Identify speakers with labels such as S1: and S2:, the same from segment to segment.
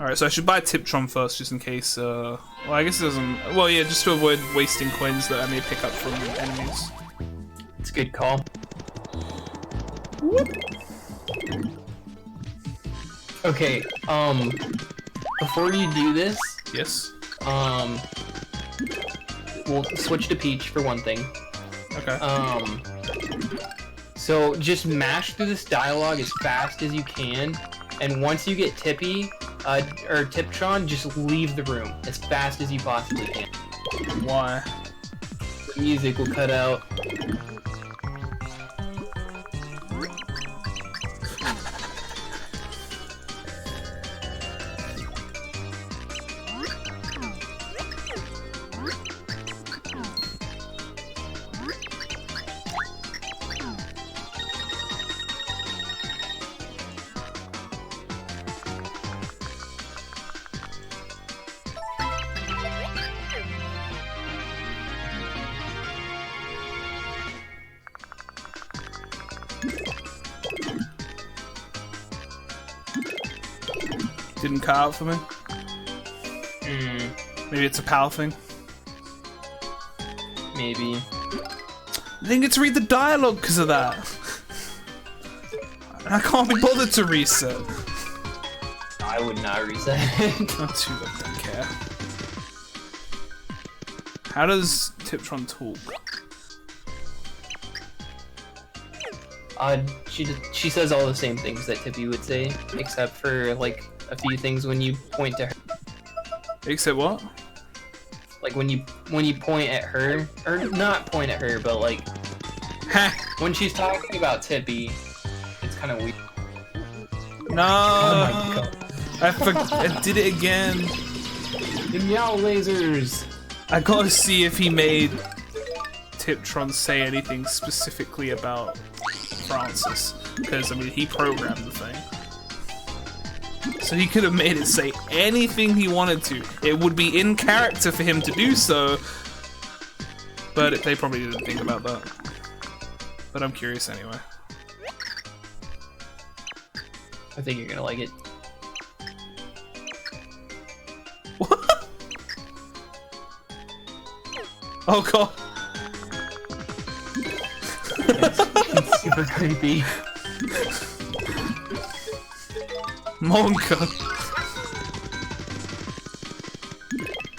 S1: Alright, so I should buy Tiptron first, just in case, well, I guess it doesn't... Well, yeah, just to avoid wasting coins that I may pick up from enemies.
S2: It's a good call.
S1: Whoop.
S2: Okay, before you do this...
S1: Yes?
S2: We'll switch to Peach for one thing.
S1: Okay.
S2: So just mash through this dialogue as fast as you can, and once you get Tippi, or Tiptron, just leave the room as fast as you possibly can.
S1: Why?
S2: The music will cut out.
S1: Didn't cut out for me? Maybe it's a PAL thing?
S2: Maybe.
S1: I didn't get to read the dialogue because of that. I can't be bothered to reset.
S2: I would not reset.
S1: Not too bad, don't care. How does Tiptron talk?
S2: She says all the same things that Tippi would say, except for like a few things when you point to her.
S1: Except what?
S2: Like when you point at her, or not point at her, but like when she's talking about Tippi, it's kind of weird.
S1: No,
S2: Oh my god!
S1: I did it again.
S2: The meow lasers.
S1: I gotta see if he made Tiptron say anything specifically about Francis, because I mean he programmed the thing. So he could have made it say anything he wanted to. It would be in character for him to do so, but they probably didn't think about that. But I'm curious anyway.
S2: I think you're gonna like it.
S1: What? Oh god.
S2: It's super creepy.
S1: Monka.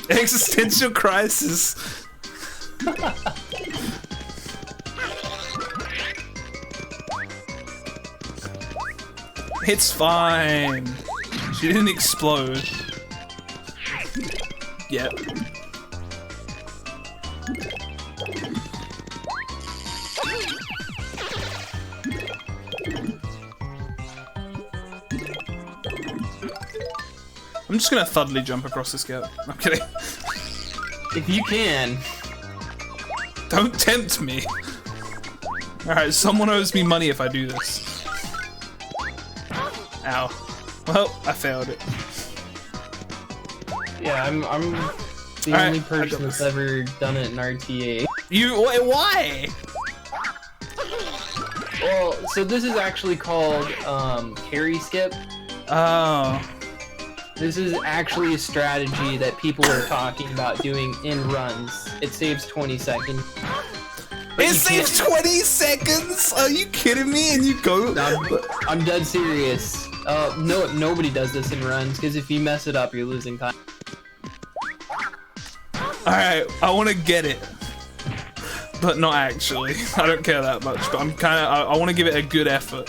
S1: Existential crisis. It's fine. She didn't explode. Yep. I'm just gonna thuddly jump across this gap. I'm kidding.
S2: If you can.
S1: Don't tempt me. Alright, someone owes me money if I do this. Ow. Well, I failed it.
S2: Yeah, I'm the only person that's ever done it in RTA.
S1: You wait, why?
S2: Well, so this is actually called carry skip.
S1: Oh.
S2: This is actually a strategy that people are talking about doing in runs. It saves 20 seconds.
S1: It saves 20 seconds? Are you kidding me? And you go...
S2: I'm dead serious. No, nobody does this in runs, because if you mess it up, you're losing time.
S1: Alright, I want to get it. But not actually. I don't care that much, but I'm kind of... I want to give it a good effort.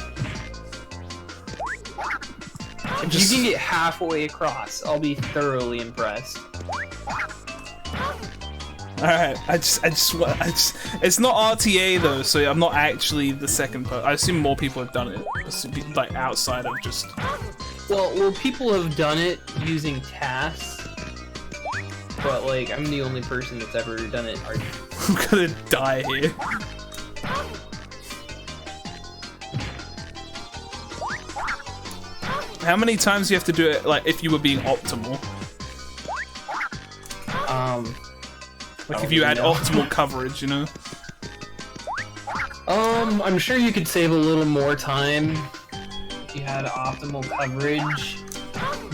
S2: If you can get halfway across, I'll be thoroughly impressed.
S1: Alright, I just, it's not RTA though, so I'm not actually the second person. I assume more people have done it, like outside of just...
S2: Well, people have done it using TAS, but like, I'm the only person that's ever done it.
S1: I'm gonna die here. How many times do you have to do it, like, if you were being optimal? Like, if you had optimal coverage, you know?
S2: I'm sure you could save a little more time if you had optimal coverage,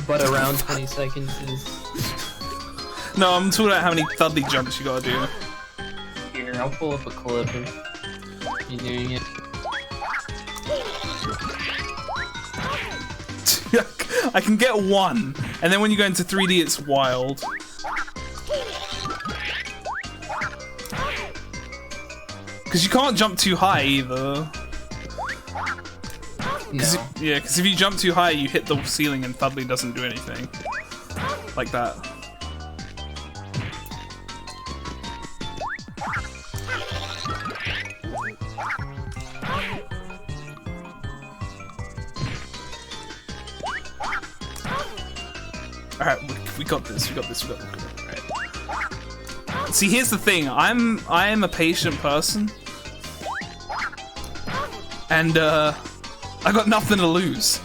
S2: but around 20 seconds is...
S1: No, I'm talking about how many Thudley jumps you gotta do.
S2: Here, I'll pull up a clip of you doing it.
S1: I can get one, and then when you go into 3D, it's wild. Because you can't jump too high either.
S2: No.
S1: Yeah, because if you jump too high, you hit the ceiling and Thudley doesn't do anything. Like that. Alright, we got this, we got this. Alright. See, here's the thing, I am a patient person. And, I got nothing to lose.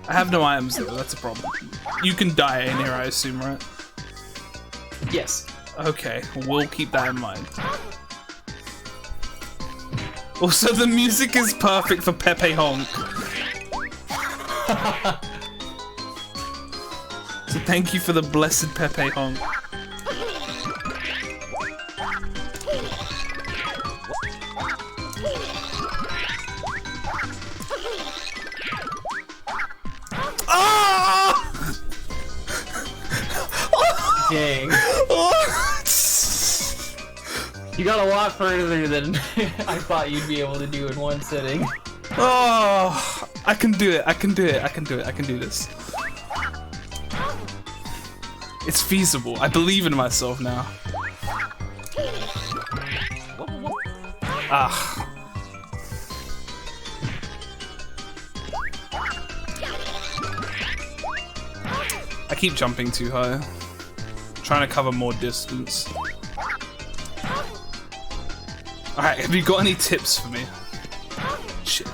S1: I have no items though, that's a problem. You can die in here, I assume, right?
S2: Yes.
S1: Okay, we'll keep that in mind. Also, the music is perfect for Pepe Honk. So thank you for the blessed Pepe Honk. Ah!
S2: Dang. You got a lot further than I thought you'd be able to do in one sitting.
S1: Oh, I can do it. I can do it. I can do it. I can do this. It's feasible. I believe in myself now. Ah. I keep jumping too high. Trying to cover more distance. Alright, have you got any tips for me? Shit.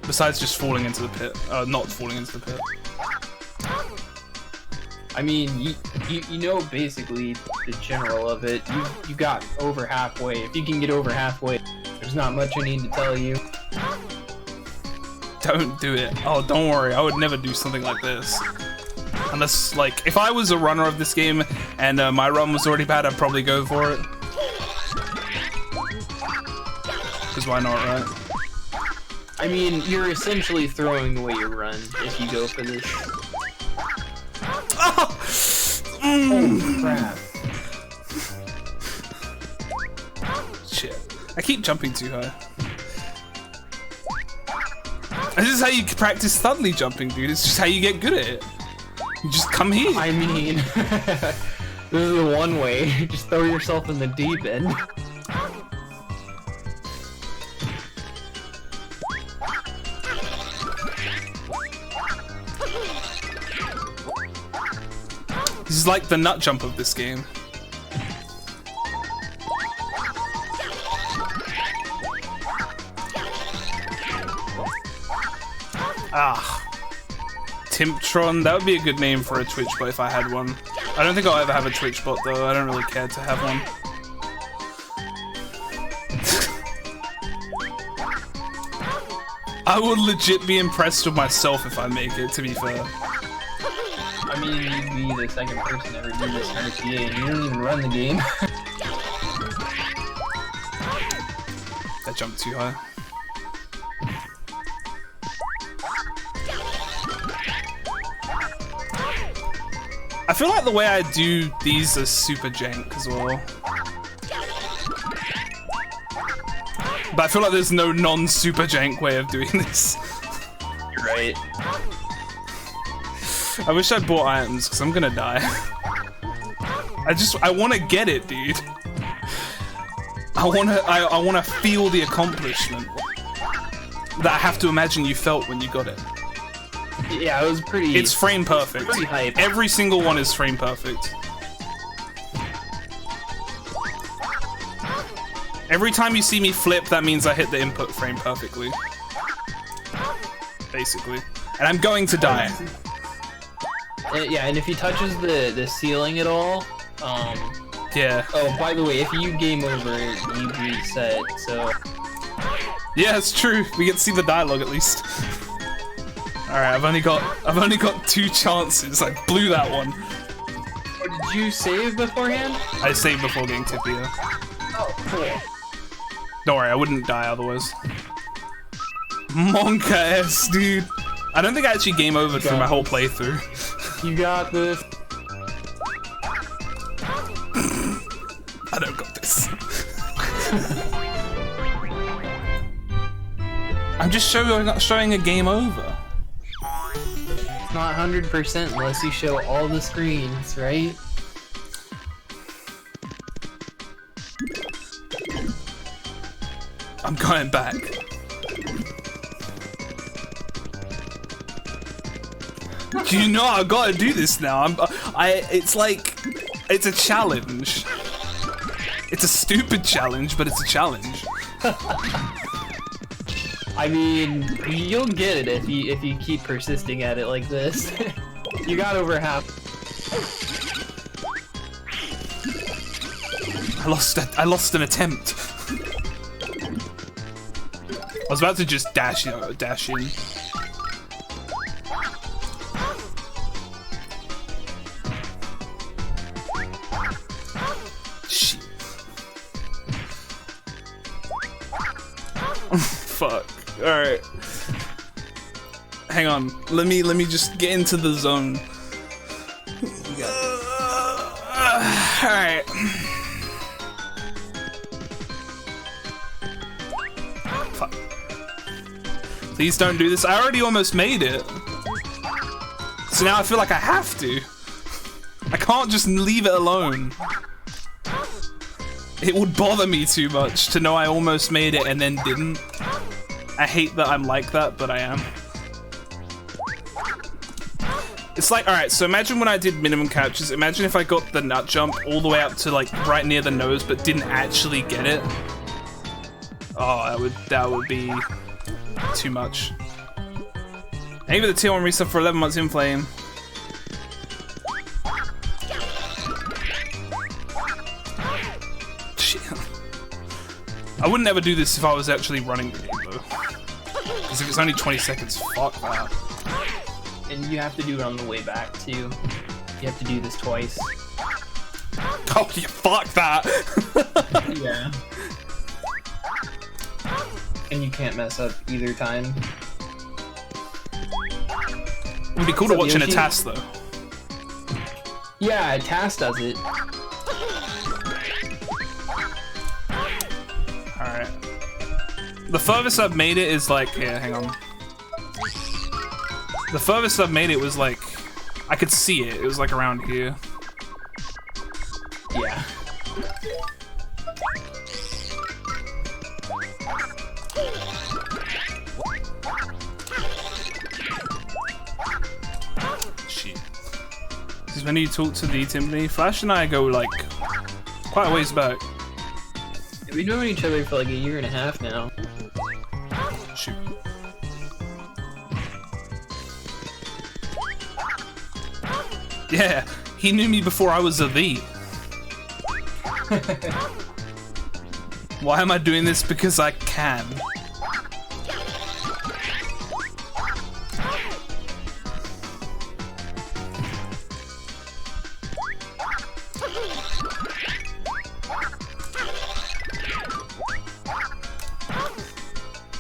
S1: Besides just falling into the pit. Not falling into the pit.
S2: I mean, you know basically the general of it. You got over halfway. If you can get over halfway, there's not much I need to tell you.
S1: Don't do it. Oh, don't worry. I would never do something like this. Unless, like, if I was a runner of this game and my run was already bad, I'd probably go for it. Because why not, right?
S2: I mean, you're essentially throwing away your run if you go for this.
S1: Oh!
S2: Oh, crap.
S1: Shit. I keep jumping too high. This is how you practice Thudley jumping, dude. It's just how you get good at it. You just come here.
S2: I mean, this is the one way. Just throw yourself in the deep end.
S1: This is like the nut jump of this game. Ah. Timptron, that would be a good name for a Twitch bot if I had one. I don't think I'll ever have a Twitch bot though, I don't really care to have one. I would legit be impressed with myself if I make it, to be fair.
S2: I mean, you'd be the second person to ever do this in RTA, and you don't even run the game.
S1: That jumped too high. I feel like the way I do these is super jank as well. But I feel like there's no non-super jank way of doing this.
S2: You're right.
S1: I wish I bought items, because I'm gonna die. I wanna get it, dude. I wanna feel the accomplishment that I have to imagine you felt when you got it.
S2: Yeah, it was pretty...
S1: It's frame perfect.
S2: Pretty hype.
S1: Every single one is frame perfect. Every time you see me flip, that means I hit the input frame perfectly. Basically. And I'm going to die.
S2: Yeah, and if he touches the ceiling at all,
S1: yeah.
S2: Oh, by the way, if you game over, you reset, so...
S1: Yeah, it's true. We get to see the dialogue at least. Alright, I've only got 2 chances. I blew that one.
S2: Or did you save beforehand?
S1: I saved before getting Tippi.
S2: Oh, cool.
S1: Don't worry, I wouldn't die otherwise. Monka S, dude. I don't think I actually game overed through my whole playthrough.
S2: You got this.
S1: I don't got this. I'm just showing a game over.
S2: It's not 100% unless you show all the screens, right?
S1: I'm going back. Do you know I gotta do this now? It's like, it's a challenge. It's a stupid challenge, but it's a challenge.
S2: I mean, you'll get it if you keep persisting at it like this. You got over half.
S1: I lost an attempt. I was about to just dash in. Shit. Fuck. Alright. Hang on. Let me just get into the zone. Alright. Fuck. Please don't do this. I already almost made it. So now I feel like I have to. I can't just leave it alone. It would bother me too much to know I almost made it and then didn't. I hate that I'm like that, but I am. It's like, alright, so imagine when I did minimum captures, imagine if I got the nut jump all the way up to like right near the nose but didn't actually get it. Oh, that would be too much. Maybe the tier 1 reset for 11 months in flame. Shit. I wouldn't ever do this if I was actually running the game though. Because if it's only 20 seconds, fuck that.
S2: And you have to do it on the way back too. You have to do this twice.
S1: Oh, yeah, fuck that!
S2: Yeah. And you can't mess up either time.
S1: It would be cool to watch in a TAS though.
S2: Yeah, TAS does it.
S1: Alright. The furthest I've made it is like, yeah, hang on. The furthest I've made it was like, I could see it. It was like around here.
S2: Yeah.
S1: Shit. This is when you talk to the Timp. Flash and I go like quite a ways back.
S2: We've known each other for like 1.5 years now.
S1: Shoot. Yeah, he knew me before I was a V. Why am I doing this? Because I can.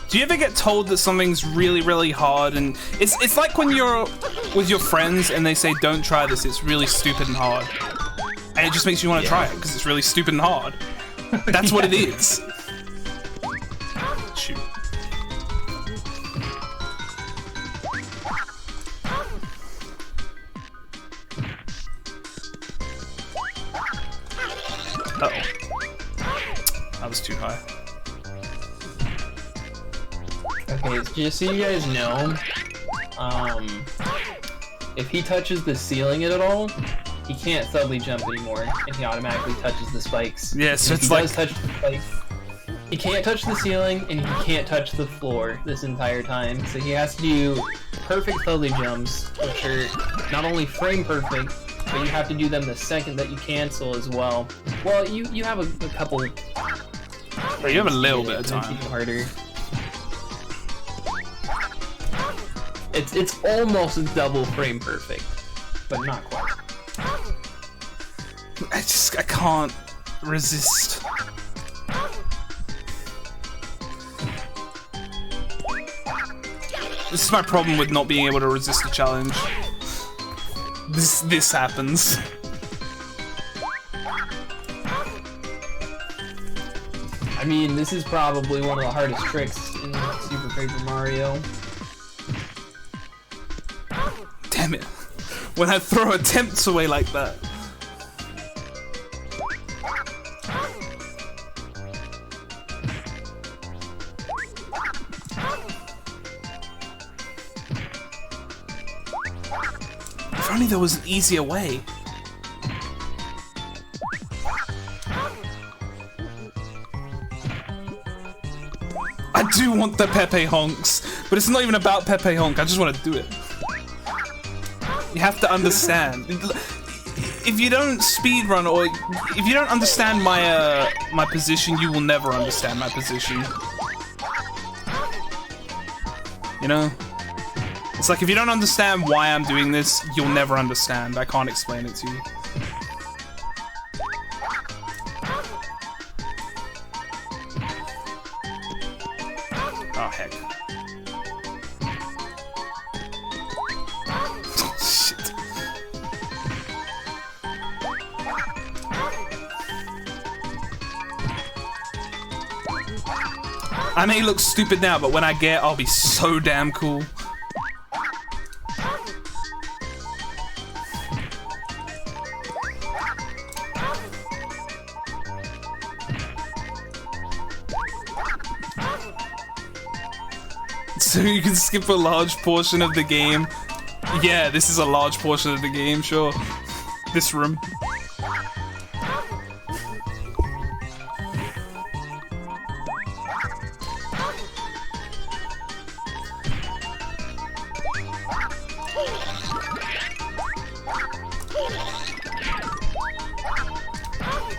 S1: Do you ever get told that something's really, really hard, and it's like when you're with your friends and they say don't try this, it's really stupid and hard, and it just makes you want to try it because it's really stupid and hard. That's what it is. Shoot. Uh-oh. That was too high.
S2: Okay, just so you guys know, if he touches the ceiling at all, he can't suddenly jump anymore, and he automatically touches the spikes.
S1: Yeah, so
S2: if
S1: it's
S2: he
S1: like...
S2: does touch the spikes, he can't touch the ceiling, and he can't touch the floor this entire time, so he has to do perfect suddenly jumps, which are not only frame perfect, but you have to do them the second that you cancel as well. Well, you have a couple...
S1: But you have a little bit of time.
S2: It's even harder. It's almost double frame perfect, but not quite.
S1: I can't resist. This is my problem with not being able to resist a challenge. This happens.
S2: I mean, this is probably one of the hardest tricks in Super Paper Mario.
S1: Damn it. When I throw attempts away like that. If only there was an easier way. I do want the Pepe honks, but it's not even about Pepe honk, I just want to do it. You have to understand. If you don't speedrun, or if you don't understand my my position, you will never understand my position. You know? It's like if you don't understand why I'm doing this, you'll never understand. I can't explain it to you. Oh, heck. Oh, shit. I may look stupid now, but when I get, I'll be so damn cool. So you can skip a large portion of the game. Yeah, this is a large portion of the game, sure. This room.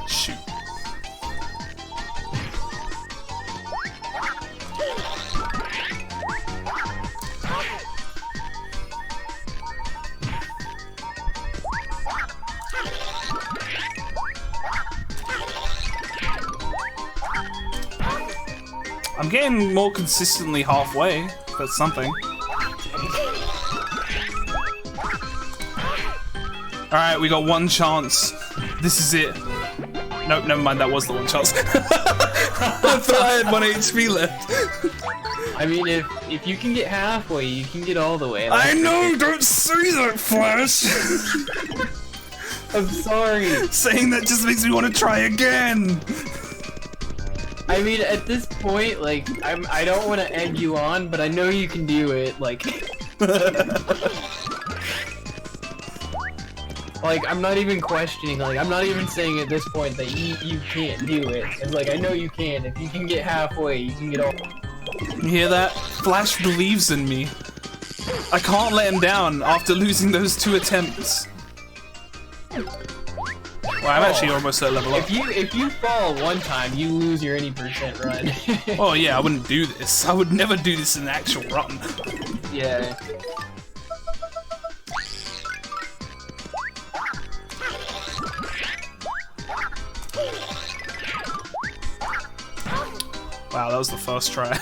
S1: Shoot. I'm getting more consistently halfway. That's something. Alright, we got one chance. This is it. Nope, never mind, that was the one chance. I thought I had 1 HP left.
S2: I mean, if you can get halfway, you can get all the way.
S1: I know, don't say that, Flash!
S2: I'm sorry.
S1: Saying that just makes me want to try again.
S2: I mean, at this point, like, I don't want to egg you on, but I know you can do it, like... Like, I'm not even questioning, like, I'm not even saying at this point that you can't do it. It's like, I know you can. If you can get halfway, you can get all...
S1: You hear that? Flash believes in me. I can't let him down after losing those 2 attempts. Well, I'm actually almost at level up.
S2: If you fall one time, you lose your any % run.
S1: Oh yeah, I wouldn't do this. I would never do this in an actual run.
S2: Yeah.
S1: Wow, that was the first try.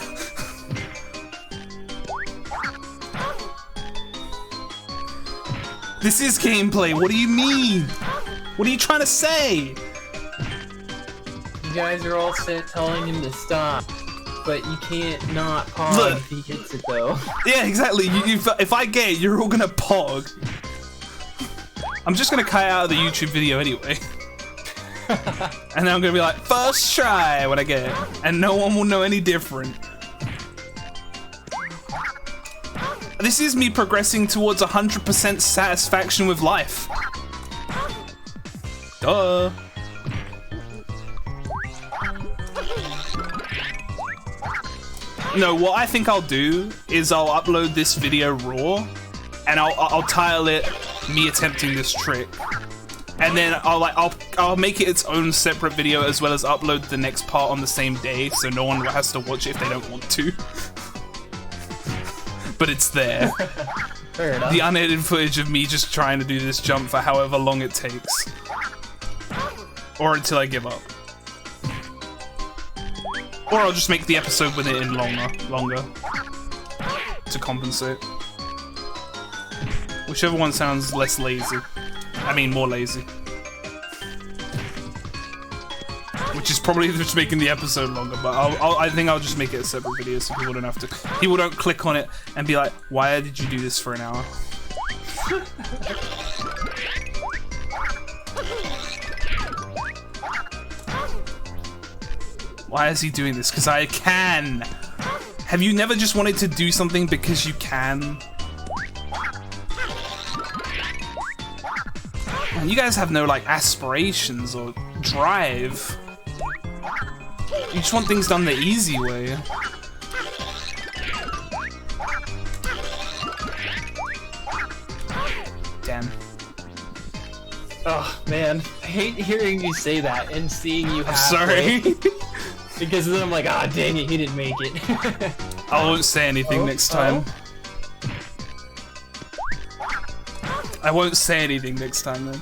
S1: This is gameplay, what do you mean? What are you trying to say?
S2: You guys are all set telling him to stop, but you can't not pause
S1: Look.
S2: if he gets it though.
S1: Yeah, exactly. If I get it, you're all gonna pog. I'm just gonna cut out of the YouTube video anyway. And then I'm gonna be like, first try when I get it. And no one will know any different. This is me progressing towards 100% satisfaction with life. Duh. No, what I think I'll do is I'll upload this video raw, and I'll title it me attempting this trick, and then I'll make it its own separate video as well as upload the next part on the same day, so no one has to watch it if they don't want to. but it's there.
S2: Fair enough.
S1: The unedited footage of me just trying to do this jump for however long it takes. Or until I give up. Or I'll just make the episode with it in longer. To compensate. Whichever one sounds less lazy. I mean, more lazy. Which is probably just making the episode longer, but I think I'll just make it a separate video so people don't have to. People don't click on it and be like, "Why did you do this for an hour?" Why is he doing this? Because I can. Have you never just wanted to do something because you can? Man, you guys have no like aspirations or drive. You just want things done the easy way. Damn.
S2: Oh man, I hate hearing you say that and seeing you
S1: Sorry.
S2: halfway. Because then I'm like, ah, dang it, he didn't make it.
S1: I won't say anything next time. I won't say anything next time then.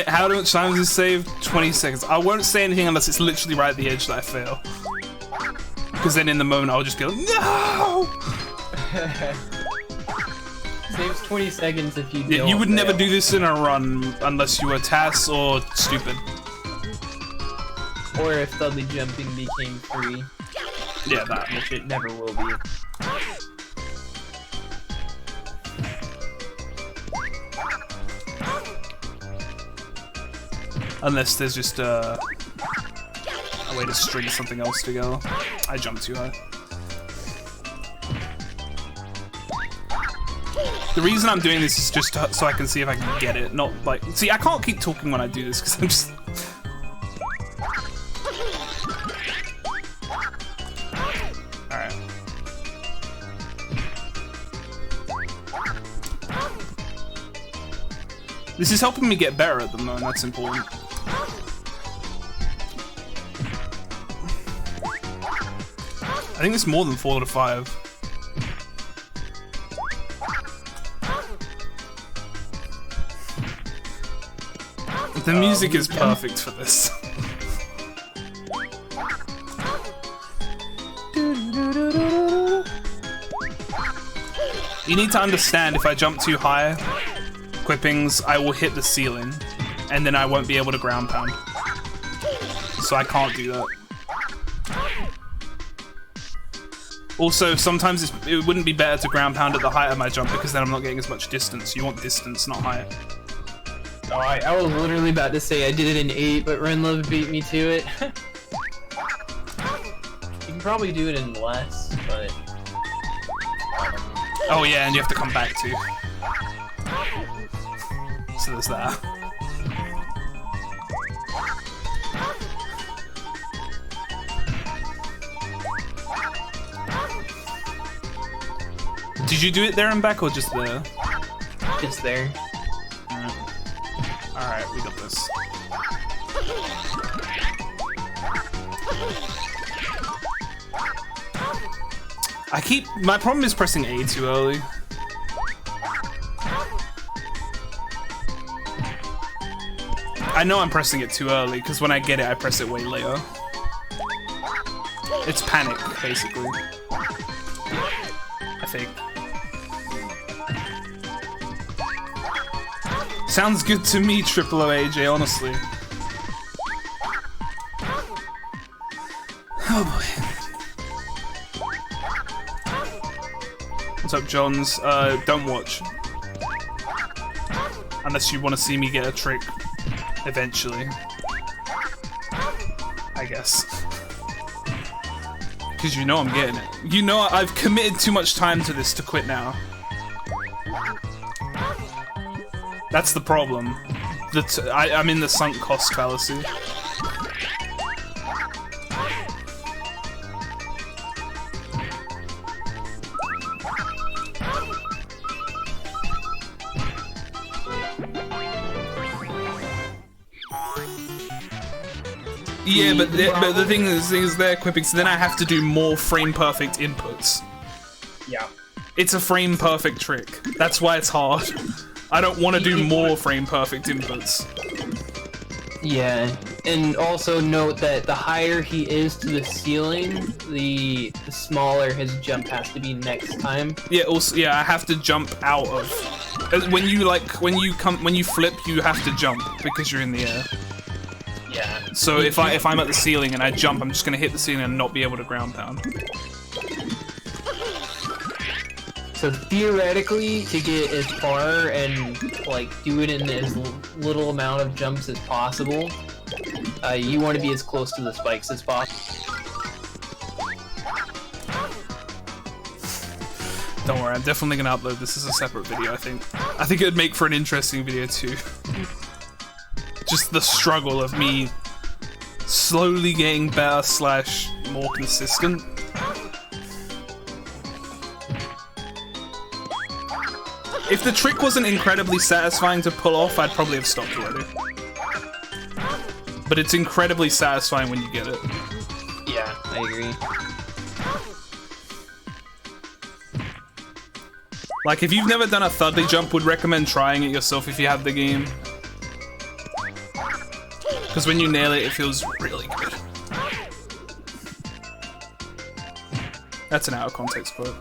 S1: How much time is this saved? 20 seconds. I won't say anything unless it's literally right at the edge that I fail. Because then in the moment I'll just be like, no!
S2: Saves 20 seconds if you don't.
S1: Yeah, you would never
S2: fail.
S1: do this in a run unless you were TAS or stupid.
S2: Or if Dudley jumping became free.
S1: Yeah, that.
S2: Which it never will be.
S1: Unless there's just a way to string something else together. I jumped too high. The reason I'm doing this is just so I can see if I can get it, not like... See, I can't keep talking when I do this because I'm just... Alright. This is helping me get better at them though, and that's important. I think it's more than 4 out of 5. The music is perfect for this. You need to understand, if I jump too high, equippings, I will hit the ceiling, and then I won't be able to ground pound. So I can't do that. Also, sometimes it wouldn't be better to ground pound at the height of my jump because then I'm not getting as much distance. You want distance, not height.
S2: Oh, I was literally about to say I did it in 8, but Renlove beat me to it. You can probably do it in less, but...
S1: Oh yeah, and you have to come back too. So there's that. Did you do it there and back or just there?
S2: Just there.
S1: Alright, we got this. My problem is pressing A too early. I know I'm pressing it too early, because when I get it, I press it way later. It's panic, basically. I think. Sounds good to me, Triple O AJ, honestly. Oh boy. What's up, Johns? Don't watch. Unless you want to see me get a trick. Eventually. I guess. Because you know I'm getting it. You know I've committed too much time to this to quit now. That's the problem. I'm in the sunk cost fallacy. Yeah, but the thing is they're equipping, so then I have to do more frame perfect inputs.
S2: Yeah.
S1: It's a frame perfect trick. That's why it's hard. I don't want to do more frame perfect inputs.
S2: Yeah, and also note that the higher he is to the ceiling, the smaller his jump has to be next time.
S1: Yeah, also, yeah, I have to jump out of... When you flip, you have to jump because you're in the air.
S2: Yeah.
S1: So if I'm at the ceiling and I jump, I'm just gonna hit the ceiling and not be able to ground pound.
S2: So theoretically, to get as far and like do it in as little amount of jumps as possible, you want to be as close to the spikes as possible.
S1: Don't worry, I'm definitely gonna upload this as a separate video. I think it would make for an interesting video too. Just the struggle of me slowly getting better / more consistent. If the trick wasn't incredibly satisfying to pull off, I'd probably have stopped already. But it's incredibly satisfying when you get it.
S2: Yeah, I agree.
S1: Like, if you've never done a Thudley jump, would recommend trying it yourself if you have the game. Because when you nail it, it feels really good. That's an out of context quote.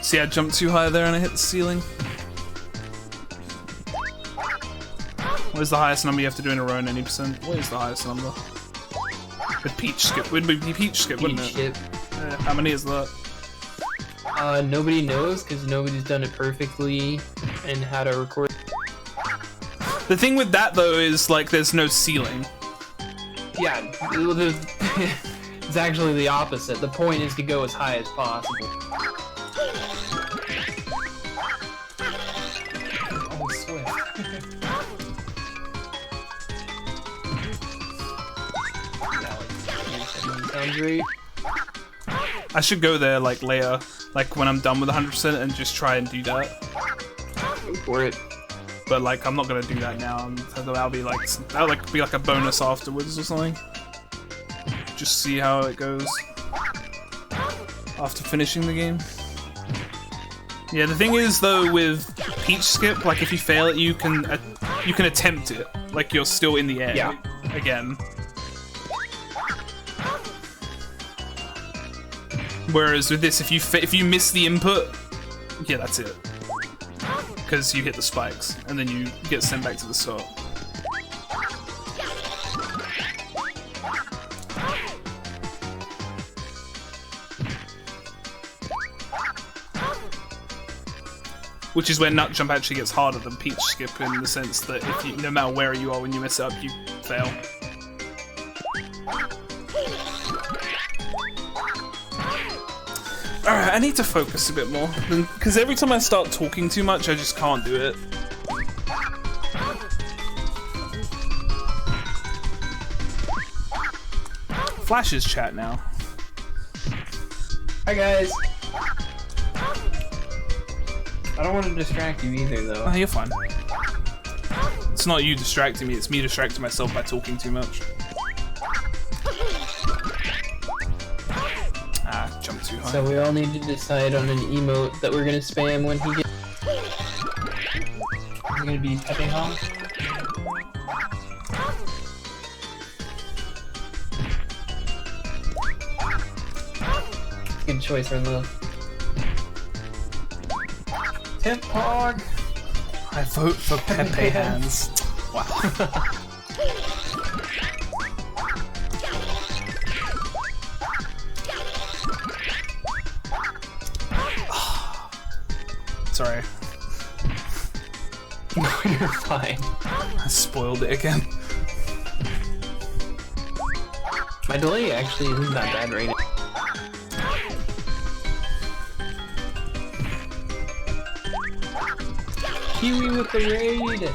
S1: See, I jumped too high there and I hit the ceiling. What is the highest number you have to do in a row in any percent? What is the highest number? With Peach skip. Would be Peach skip, wouldn't it? Yeah, how many is that?
S2: Nobody knows because nobody's done it perfectly and how to record.
S1: The thing with that though is like there's no ceiling.
S2: Yeah, it's actually the opposite. The point is to go as high as possible. Oh, swift. Sounds great.
S1: I should go there like later, like when I'm done with 100% and just try and do that.
S2: Go for it.
S1: But like I'm not gonna do that now. That'll be like a bonus afterwards or something. Just see how it goes after finishing the game. Yeah, the thing is though with Peach skip, like if you fail it, you can attempt it. Like you're still in the air.
S2: Yeah.
S1: Again. Whereas with this, if you miss the input, yeah, that's it. Because you hit the spikes, and then you get sent back to the start. Which is where Nut Jump actually gets harder than Peach Skip in the sense that if you, no matter where you are when you mess it up, you fail. Alright, I need to focus a bit more, because every time I start talking too much, I just can't do it. Flash's chat now.
S2: Hi guys. I don't want to distract you either, though.
S1: Oh, you're fine. It's not you distracting me, it's me distracting myself by talking too much. Jump too high.
S2: So we all need to decide on an emote that we're gonna spam when he gets. It's gonna be Pepe Hong. Good choice, Renlo. Timp Hog.
S1: I vote for Pepe Hands. Wow. Sorry.
S2: No, you're fine.
S1: I spoiled it again.
S2: My delay actually isn't that bad right now. Kiwi with the raid!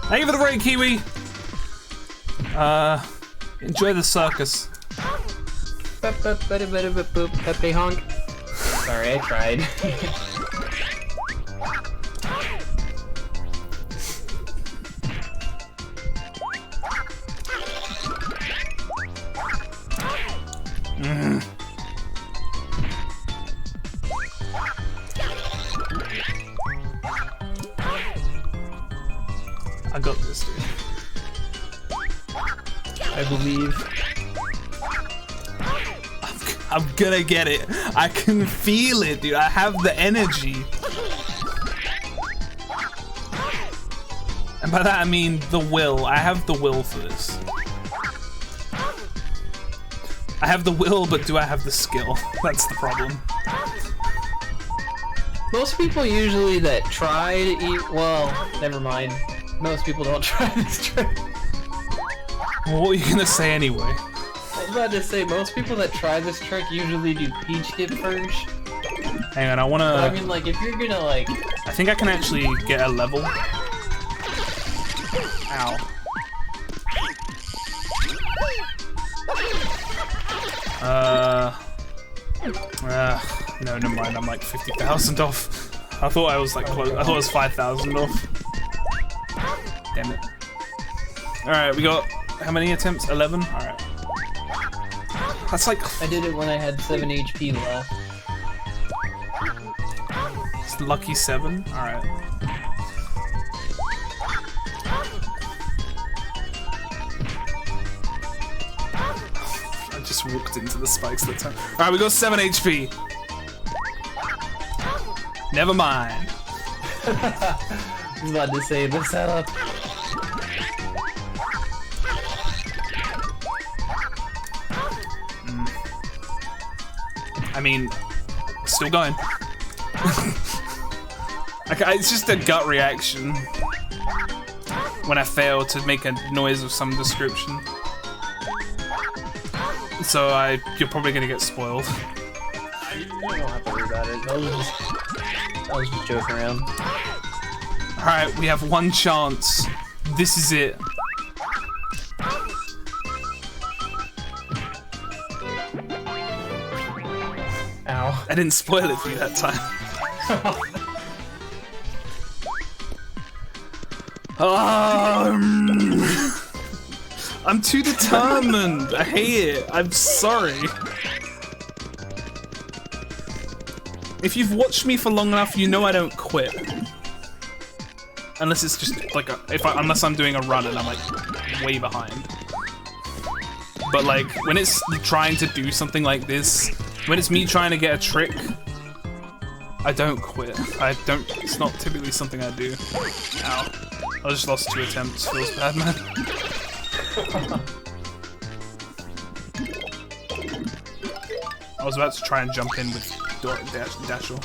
S1: Thank you for the raid, Kiwi! Enjoy the circus.
S2: Pepe honk. Sorry, I tried.
S1: I got this, dude.
S2: I believe.
S1: I'm gonna get it. I can feel it, dude. I have the energy. And by that I mean the will. I have the will for this. I have the will, but do I have the skill? That's the problem.
S2: Most people usually that try to eat. Well, never mind. Most people don't try this trick.
S1: Well, what are you gonna say anyway?
S2: I was about to say, most people that try this trick usually do peach dip first.
S1: Hang on, I wanna...
S2: But I mean, like, if you're gonna, like...
S1: I think I can actually get a level. Ow. No, never mind, I'm like 50,000 off. I thought I was like close. I thought it was 5,000 off. Damn it. Alright, we got how many attempts? 11? Alright. That's like...
S2: I did it when I had 7 HP left.
S1: It's lucky 7? Alright. I just walked into the spikes that time. Alright, we got 7 HP. Never mind.
S2: I was about to say the setup.
S1: I mean, still going. It's just a gut reaction when I fail to make a noise of some description. So you're probably gonna get spoiled.
S2: You don't have to worry about it. I was just joking around.
S1: Alright, we have one chance. This is it.
S2: Ow.
S1: I didn't spoil it for you that time. I'm too determined. I hate it. I'm sorry. If you've watched me for long enough, you know I don't quit. Unless it's just like unless I'm doing a run and I'm like way behind. But like when it's trying to do something like this, when it's me trying to get a trick, I don't quit. It's not typically something I do. Ow. I just lost 2 attempts. Feels bad, man. I was about to try and jump in with Dashel.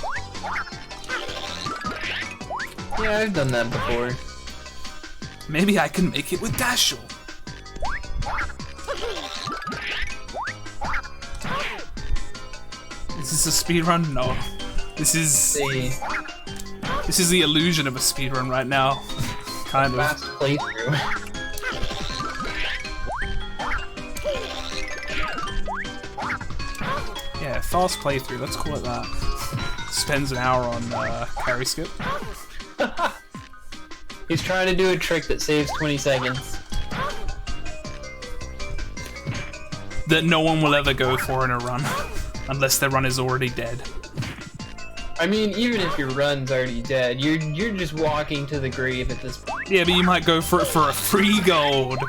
S2: Yeah, I've done that before.
S1: Maybe I can make it with Dashel. Is this a speedrun? No. This is the illusion of a speedrun right now. Kind of.
S2: Fast playthrough.
S1: Yeah, fast playthrough, let's call it that. Spends an hour on carry skip.
S2: He's trying to do a trick that saves 20 seconds.
S1: That no one will ever go for in a run. Unless their run is already dead.
S2: I mean, even if your run's already dead, you're just walking to the grave at this point.
S1: Yeah, but you might go for it for a free gold.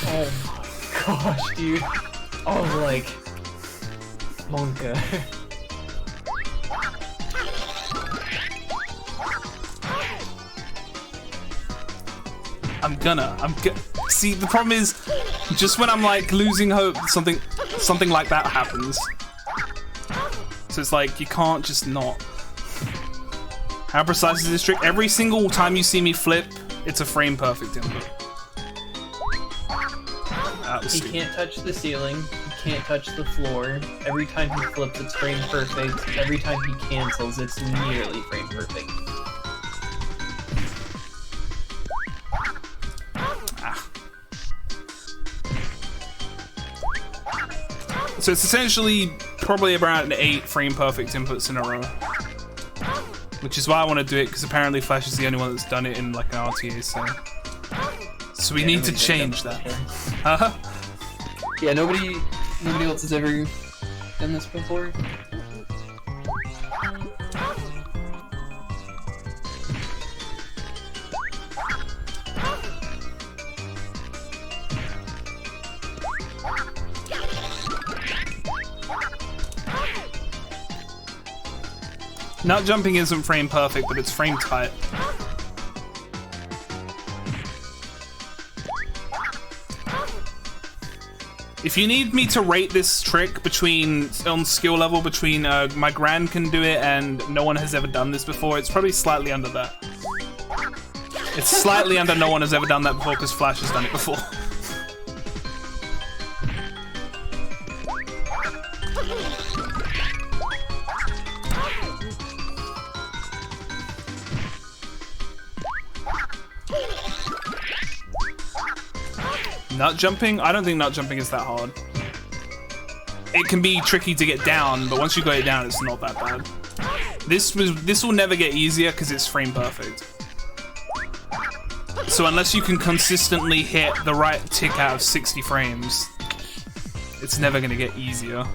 S2: Oh my gosh, dude. I was like... Monka. See, the problem is, just when I'm like losing hope, something like that happens. So it's like, you can't just not. How precise is this trick? Every single time you see me flip, it's a frame perfect input. He can't touch the ceiling, he can't touch the floor. Every time he flips, it's frame perfect. Every time he cancels, it's nearly frame perfect.
S1: So it's essentially probably around 8 frame perfect inputs in a row. Which is why I want to do it, because apparently Flash is the only one that's done it in like an RTA, so we need to change that. Huh?
S2: Yeah, nobody else has ever done this before.
S1: Nut jumping isn't frame perfect, but it's frame tight. If you need me to rate this trick on skill level between my grand can do it and no one has ever done this before, it's probably slightly under that. It's slightly under no one has ever done that before because Flash has done it before. Nut jumping? I don't think nut jumping is that hard. It can be tricky to get down, but once you got it down, it's not that bad. This will never get easier because it's frame perfect. So unless you can consistently hit the right tick out of 60 frames, it's never gonna get easier.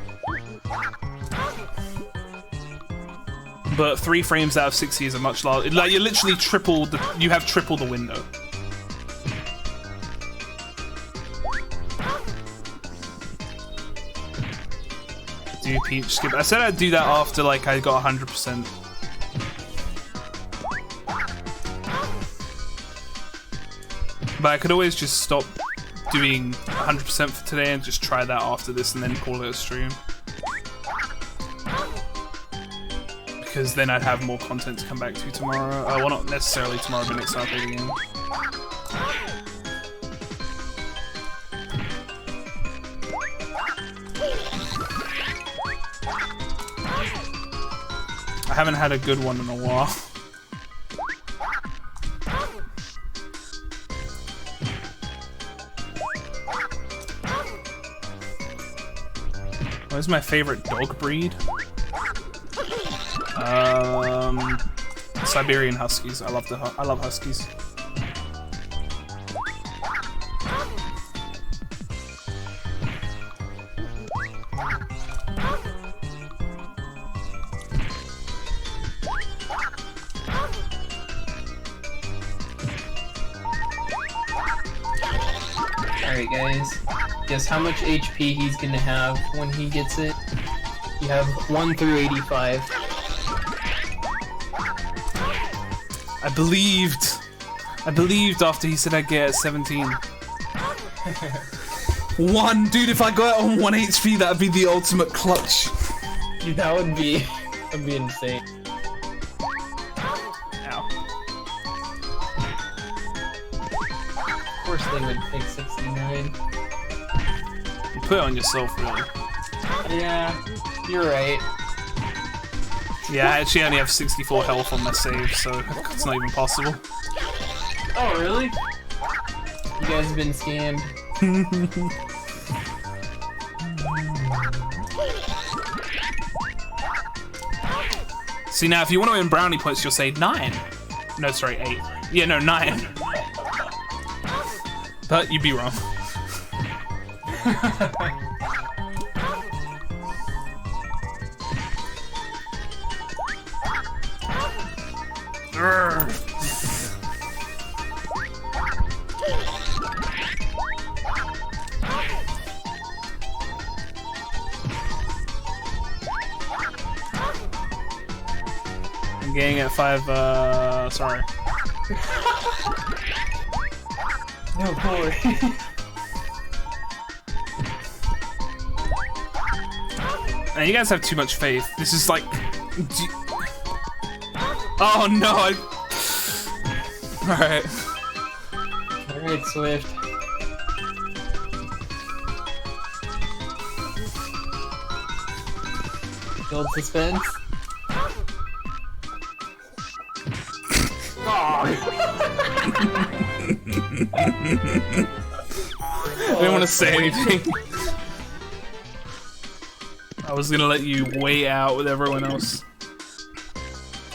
S1: But 3 frames out of 60 is a much larger. Like, you literally you have triple the window. Do peach skip. I said I'd do that after like I got 100%. But I could always just stop doing 100% for today and just try that after this and then call it a stream. Because then I'd have more content to come back to tomorrow. Well, not necessarily tomorrow, but next time I play the game. I haven't had a good one in a while. What is my favorite dog breed? Siberian Huskies. I love Huskies.
S2: Alright guys, guess how much HP he's gonna have when he gets it? You have 1 through 85.
S1: I believed after he said I'd get it 17. 1, dude, if I got it on 1 HP, that'd be the ultimate clutch.
S2: Dude, that would be insane.
S1: Ow.
S2: Of course they would take 69.
S1: You put it on yourself, really.
S2: Yeah, you're right.
S1: Yeah, I actually only have 64 health on my save, so it's not even possible.
S2: Oh, really? You guys have been scammed.
S1: See, now, if you want to win brownie points, you'll say 9. No, sorry, 8. Yeah, no, 9. But you'd be wrong. I'm getting at 5, sorry.
S2: No, boy.
S1: Man, you guys have too much faith. This is like... Oh no, Alright.
S2: Alright, Swift. Build suspense.
S1: I didn't want to say anything. I was gonna let you wait out with everyone else.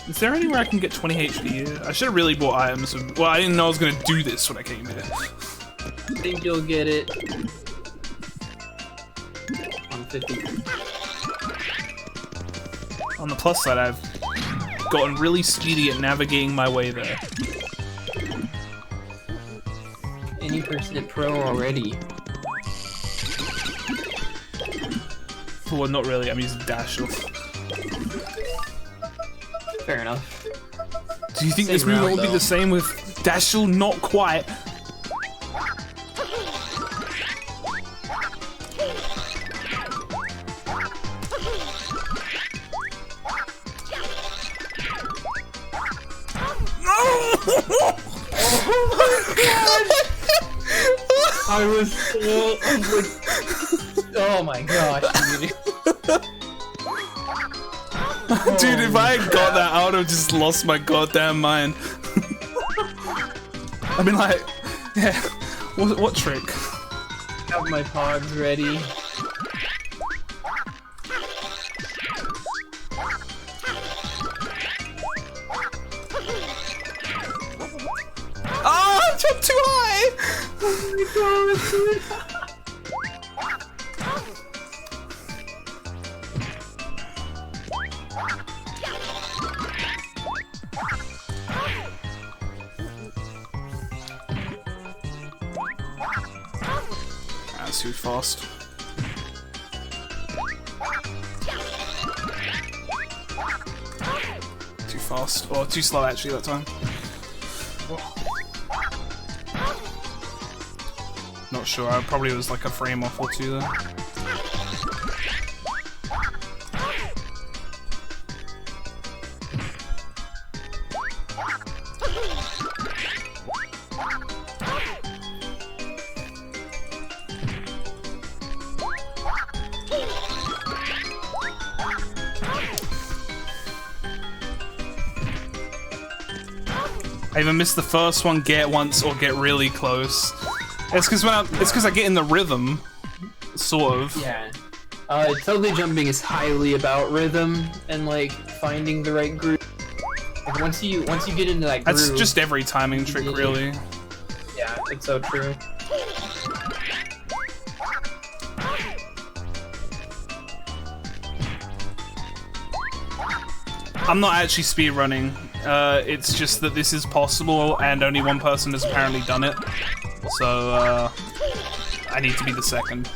S1: Is there anywhere I can get 20 HP here? I should have really bought items. Well, I didn't know I was gonna do this when I came here.
S2: I think you'll get it. On 50.
S1: On the plus side, I've gotten really speedy at navigating my way there.
S2: Any percent pro already.
S1: Well, not really. I'm using dash off.
S2: Fair enough.
S1: Do you think
S2: Same
S1: this move
S2: route,
S1: will be
S2: though.
S1: the same with Dashel? Not quite.
S2: I was so... oh my gosh, dude.
S1: Dude, if I had got that, I would have just lost my goddamn mind. I mean, like, yeah, what trick?
S2: Have my pods ready.
S1: Oh, I jumped too high!
S2: Oh my god, dude.
S1: That's too fast. Too fast. Or too slow, actually, that time. Not sure. I probably was like a frame off or two there. I either miss the first one, get once, or get really close. It's because I get in the rhythm, sort of.
S2: Yeah. Totally jumping is highly about rhythm and like finding the right groove. Like, once you get into that groove,
S1: That's just every timing trick, really.
S2: yeah, it's so true.
S1: I'm not actually speedrunning. It's just that this is possible, and only one person has apparently done it. So, I need to be the second.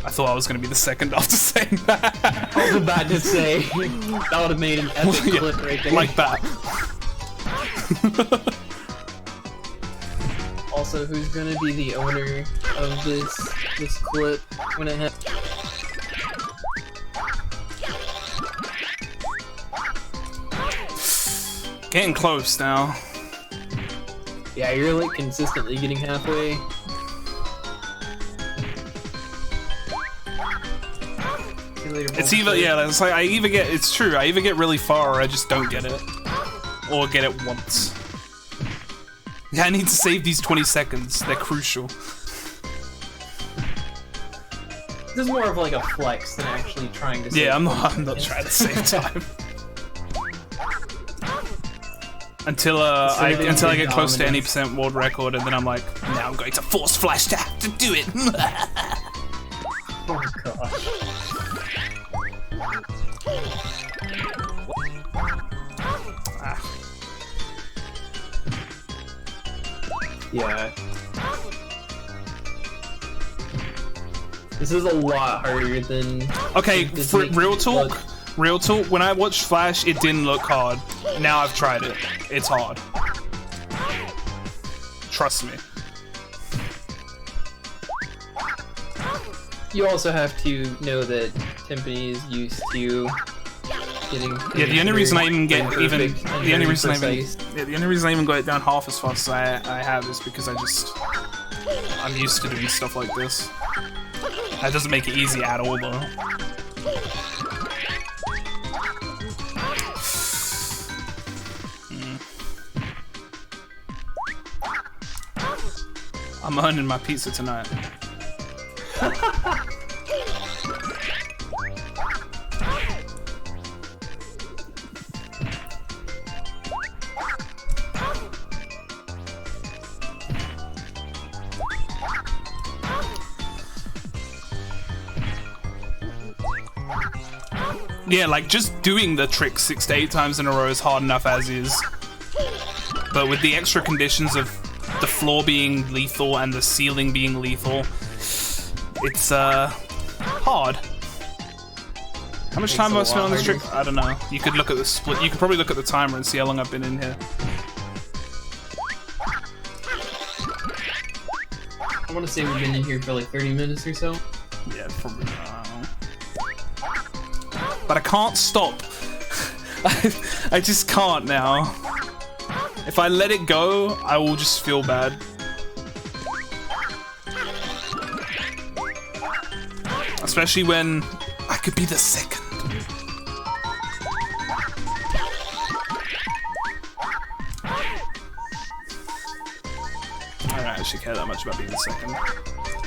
S1: I thought I was going to be the second after saying that.
S2: I was about to say, that would have made an epic
S1: Yeah,
S2: clip right there.
S1: like that.
S2: Also, who's gonna be the owner of this clip when it happens?
S1: Getting close now.
S2: Yeah, you're like consistently getting halfway. See you later,
S1: It's
S2: bullshit.
S1: either, yeah, it's like, it's true, I either get really far or I just don't get it. Or get it once. Yeah, I need to save these 20 seconds, they're crucial.
S2: This is more of like a flex than actually trying to.
S1: Yeah,
S2: save
S1: I'm not
S2: seconds.
S1: trying to save time. Until I get close to any percent world record, and then I'm like, now I'm going to force flash tap to do it.
S2: Oh gosh. Yeah. This is a lot harder than.
S1: Okay,
S2: this
S1: for
S2: makes
S1: real
S2: it
S1: talk.
S2: look-
S1: Real talk. When I watched Flash, it didn't look hard. Now I've tried it. It's hard. Trust me.
S2: You also have to know that Timpani is used to getting.
S1: Yeah, the only reason I even get
S2: perfect
S1: even
S2: and
S1: the
S2: very
S1: only reason
S2: precise.
S1: the only reason I even got it down half as fast as I have is because I'm used to doing stuff like this. That doesn't make it easy at all, though. I'm earning my pizza tonight. Yeah, like just doing the trick 6 to 8 times in a row is hard enough as is. But with the extra conditions of the floor being lethal and the ceiling being lethal, it's hard. How much time have I spent on this trick? I don't know. You could look at the split. You could probably look at the timer and see how long I've been in here.
S2: I want to say we've been in here for like 30 minutes or so.
S1: Yeah, probably. But I can't stop. I just can't now. If I let it go, I will just feel bad. Especially when I could be the second. I don't actually care that much about being the second.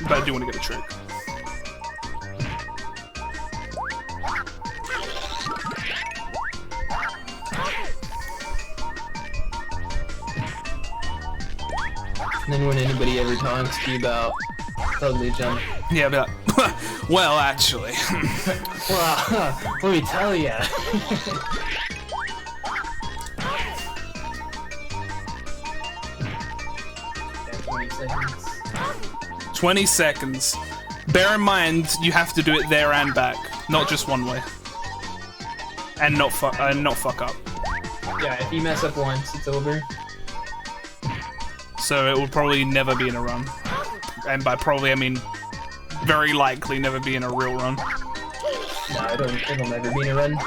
S1: But I do want to get a trick.
S2: And then when anybody ever talks to you about totally jump.
S1: Yeah, I'll be like, well, actually.
S2: Well, let me tell ya. 20 seconds.
S1: 20 seconds. Bear in mind, you have to do it there and back, not just one way. And not fuck up.
S2: Yeah, if you mess up once, it's over.
S1: So it will probably never be in a run. And by probably, I mean very likely never be in a real run.
S2: No, it'll never be in a run.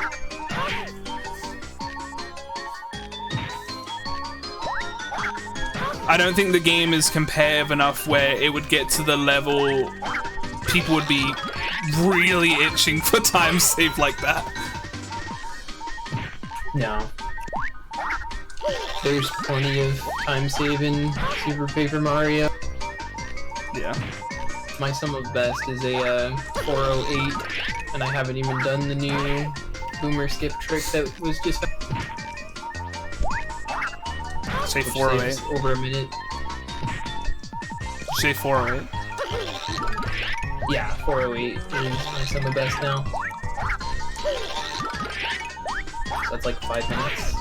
S1: I don't think the game is competitive enough where it would get to the level people would be really itching for time save like that.
S2: No. There's plenty of time save in Super Paper Mario.
S1: Yeah.
S2: My sum of best is a 408, and I haven't even done the new boomer skip trick that was just
S1: Say 408.
S2: over a minute.
S1: Say 408.
S2: Yeah, 408 is my sum of best now. So that's like 5 minutes.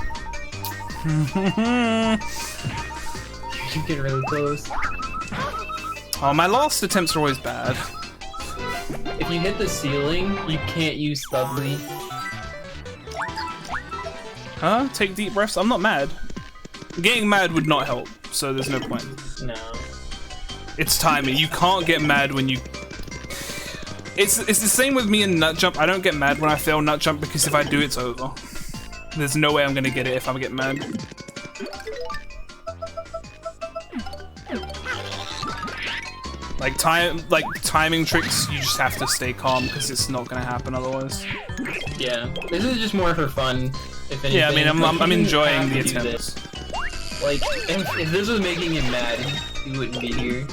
S2: You get really close.
S1: Oh, my last attempts are always bad.
S2: If you hit the ceiling, you can't use Studley.
S1: Huh? Take deep breaths? I'm not mad. Getting mad would not help, so there's no point.
S2: No.
S1: It's timing. You can't get mad when you... It's the same with me in Nut Jump. I don't get mad when I fail Nut Jump because if I do, it's over. There's no way I'm gonna get it if I get mad. Like timing tricks, you just have to stay calm because it's not gonna happen otherwise.
S2: Yeah, this is just more for fun. If anything.
S1: Yeah, I mean, I'm enjoying the
S2: do
S1: attempts.
S2: this. Like, if this was making him mad, he wouldn't be here.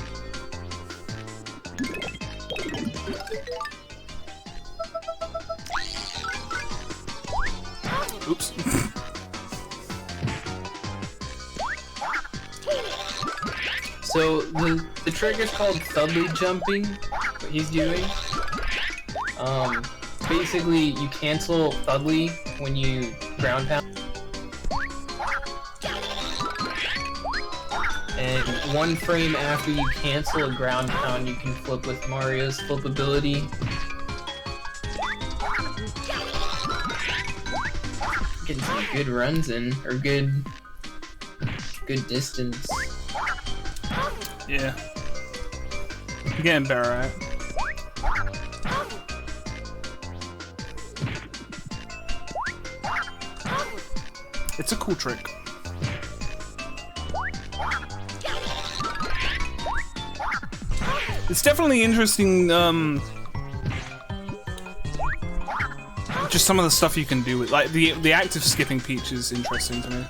S1: Oops.
S2: So the trick is called Thudley jumping. What he's doing. Basically you cancel Thudley when you ground pound. And 1 frame after you cancel a ground pound, you can flip with Mario's flip ability. Getting some good runs in, or good distance.
S1: Yeah. I'm getting better at it. It's a cool trick. It's definitely interesting, just some of the stuff you can do with, like, the active skipping Peach is interesting to me.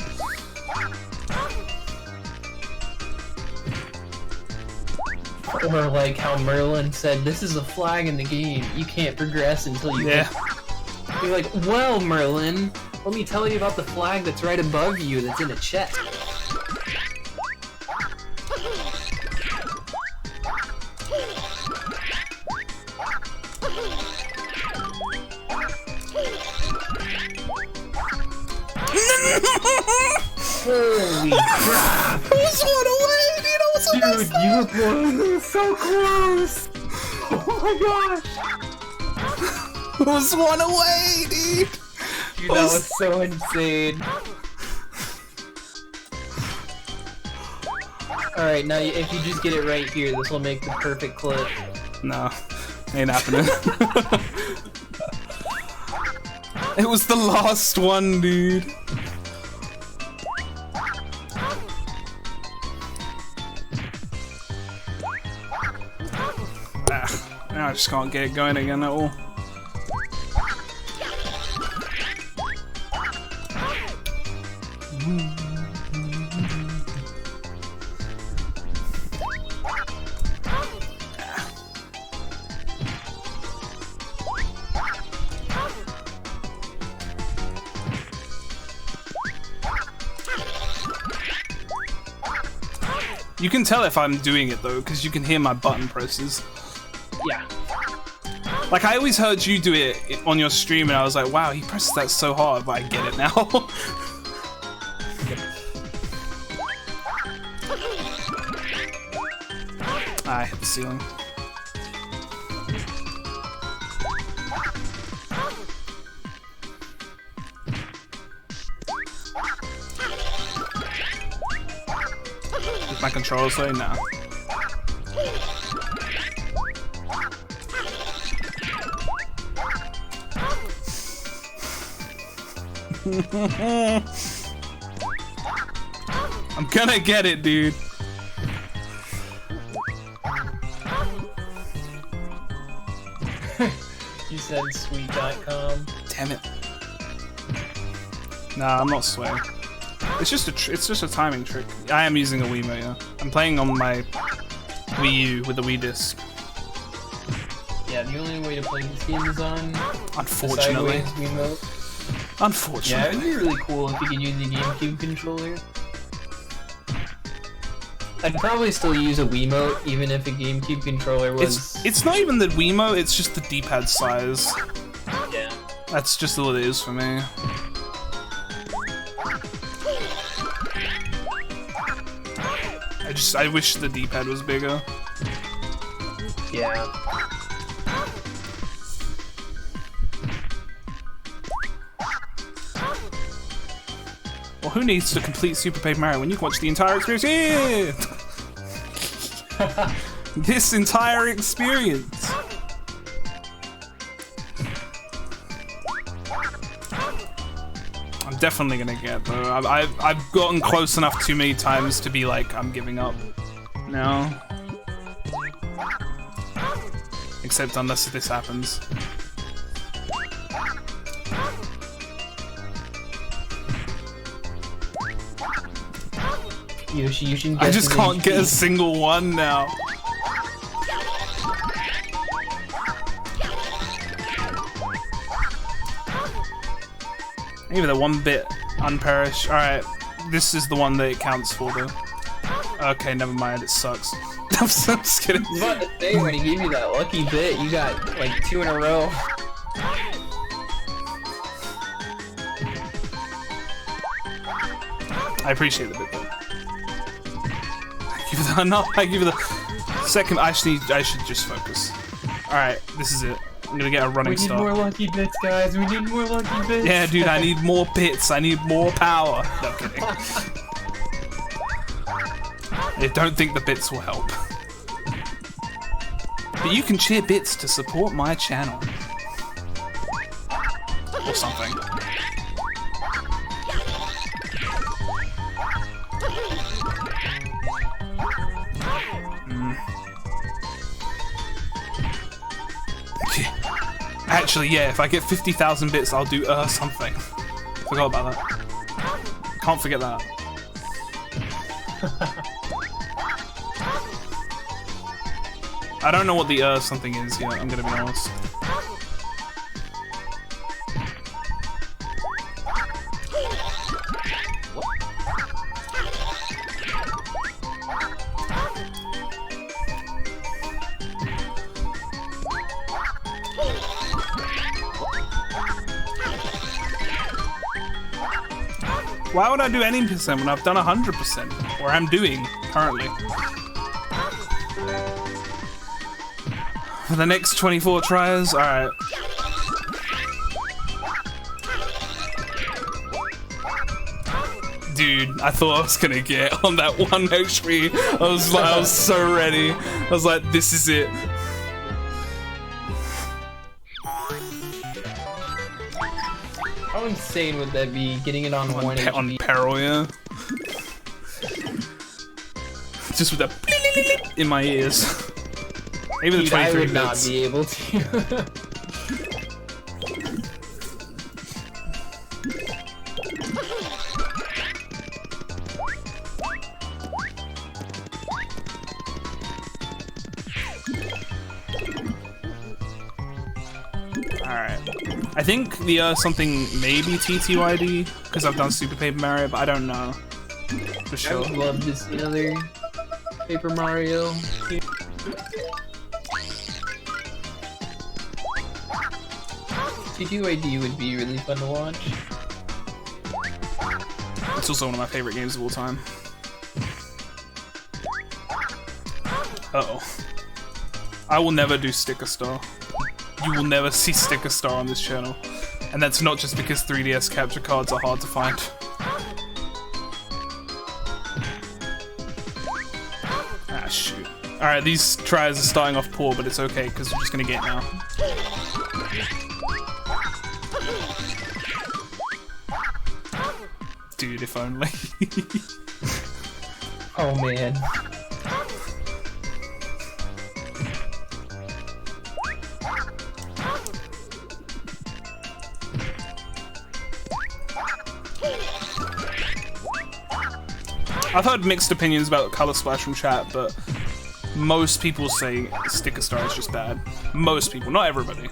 S2: Or like how Merlin said, this is a flag in the game. You can't progress until you
S1: Yeah.
S2: You're like, well, Merlin, let me tell you about the flag that's right above you that's in a chest. Holy crap!
S1: I was one away, dude! I was
S2: Dude, you were so close! Oh my gosh!
S1: I was one away, dude!
S2: Dude, that was so insane. Alright, now if you just get it right here, this will make the perfect clip.
S1: No, ain't happening. It was the last one, dude. Now I just can't get it going again at all. You can tell if I'm doing it though, because you can hear my button presses.
S2: Yeah.
S1: Like, I always heard you do it on your stream, and I was like, wow, he presses that so hard, but I get it now. I hit the ceiling. Is my controller say no? I'm gonna get it, dude.
S2: You said sweet.com.
S1: Damn it. Nah, I'm not swearing. It's just a timing trick. I am using a Wiimote, yeah. I'm playing on my Wii U with the Wii disc.
S2: Yeah, the only way to play this game is on
S1: Unfortunately.
S2: the sideways Wiimote. Yeah,
S1: Unfortunately.
S2: it'd be really cool if you could use the GameCube controller. I'd probably still use a Wiimote, even if a GameCube controller was...
S1: It's not even the Wiimote, it's just the D-pad size.
S2: Yeah.
S1: That's just all it is for me. I wish the D-pad was bigger.
S2: Yeah.
S1: Well, who needs to complete Super Paper Mario when you can watch the entire experience here? This entire experience. I'm definitely gonna get though. I've gotten close enough too many times to be like, I'm giving up. No. Except unless this happens.
S2: Yoshi, you should get
S1: I just can't get a
S2: HP.
S1: single one now. Maybe the one bit unperished. Alright, this is the one that it counts for though. Okay, never mind, it sucks. I'm just kidding.
S2: I was about to say, when he gave you that lucky bit, you got like 2 in a row.
S1: I appreciate the bit though. I give you the no, I give you the second. Actually, I should just focus. Alright, this is it. I'm gonna get a running
S2: We need
S1: start.
S2: more lucky bits, guys. We need more lucky bits.
S1: Yeah, dude, I need more bits. I need more power. No, I'm kidding. I don't think the bits will help. But you can cheer bits to support my channel. Or something. Actually, yeah, if I get 50,000 bits, I'll do something. Forgot about that. Can't forget that. I don't know what the something is yet, I'm gonna be honest. Why would I do any percent when I've done 100%? Or I'm doing currently. For the next 24 tries, alright. Dude, I thought I was gonna get on that one HP. I was so ready. I was like, this is it.
S2: How insane would that be, getting it on 1 HP?
S1: On peril, yeah. Just with that in my ears. Even the 23
S2: I would
S1: bits.
S2: not be able to.
S1: Alright. I think the something maybe TTYD, because I've done Super Paper Mario, but I don't know. For
S2: I
S1: sure.
S2: would love to see another Paper Mario. TTYD would be really fun to watch.
S1: It's also one of my favorite games of all time. Uh-oh. I will never do Sticker Star. You will never see Sticker Star on this channel. And that's not just because 3DS capture cards are hard to find. Ah, shoot. Alright, these tries are starting off poor, but it's okay, because we're just gonna get it now. Dude, if only.
S2: Oh man.
S1: I've heard mixed opinions about Color Splash from chat, but most people say Sticker Star is just bad. Most people, not everybody.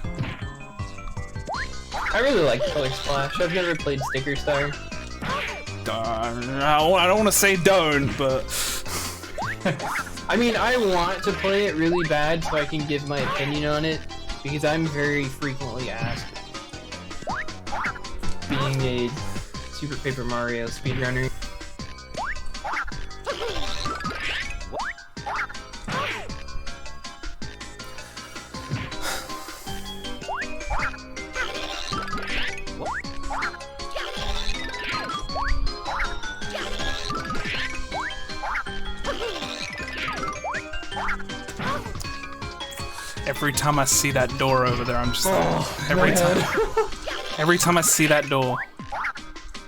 S2: I really like Color Splash. I've never played Sticker Star.
S1: I don't want to say don't, but...
S2: I mean, I want to play it really bad so I can give my opinion on it, because I'm very frequently asked. Being a Super Paper Mario speedrunner.
S1: Every time I see that door over there, I'm just like, every time I see that door,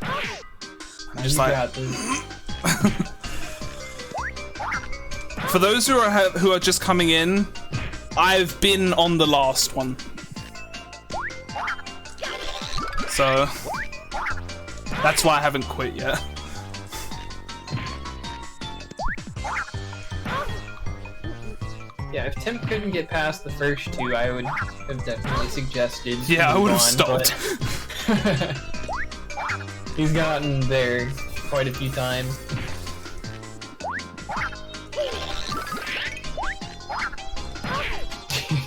S1: I'm just like. For those who are just coming in, I've been on the last one, so that's why I haven't quit yet.
S2: Yeah, if Timp couldn't get past the first two, I would have definitely suggested.
S1: Yeah, I would have stopped.
S2: He's gotten there quite a few times.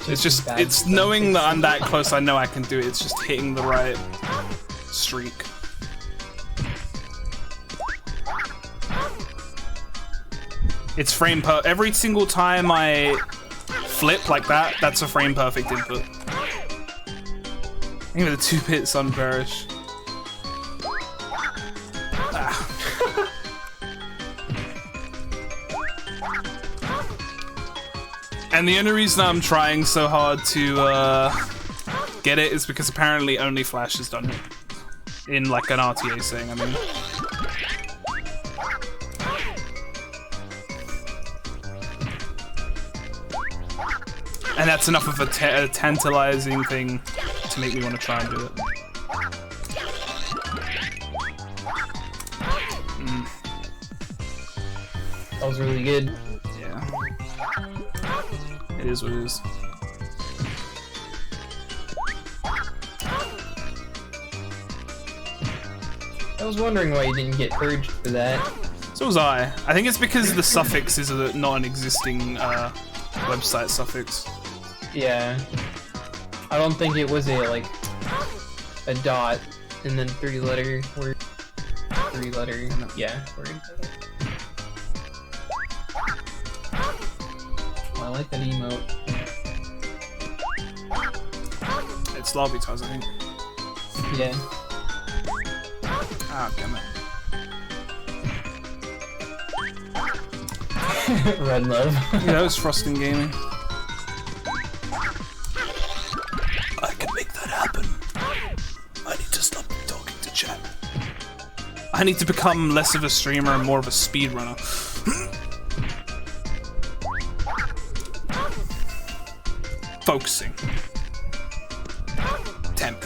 S1: It's knowing that I'm that close, I know I can do it. It's just hitting the right streak. It's frame per every single time I flip like that, that's a frame perfect input. Even the 2-bit Sunparish. Ah. And the only reason I'm trying so hard to get it is because apparently only Flash has done it. In like an RTA saying, I mean. And that's enough of a tantalizing thing to make me want to try and do it.
S2: That was really good.
S1: Yeah. It is what it is.
S2: I was wondering why you didn't get purged for that.
S1: So was I. I think it's because the suffix is a non-existing website suffix.
S2: Yeah. I don't think it was a dot and then 3-letter word. 3-letter, yeah, word. Oh, I like that emote.
S1: It's Lobby Taz, I think.
S2: Yeah.
S1: Ah, damn it.
S2: Red love.
S1: Yeah, that was Frosting Gaming. I can make that happen. I need to stop talking to chat. I need to become less of a streamer and more of a speedrunner. Focusing. Temp.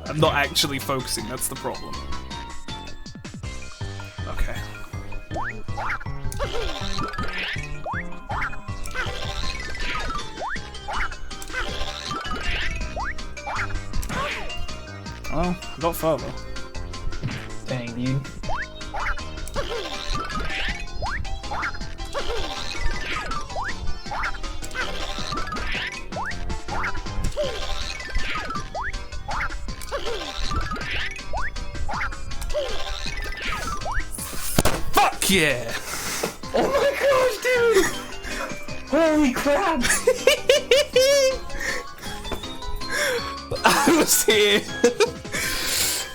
S1: I'm not actually focusing, that's the problem. Okay. Well, I got further.
S2: Dang, dude.
S1: Fuck yeah!
S2: Oh my gosh, dude! Holy crap!
S1: I was here!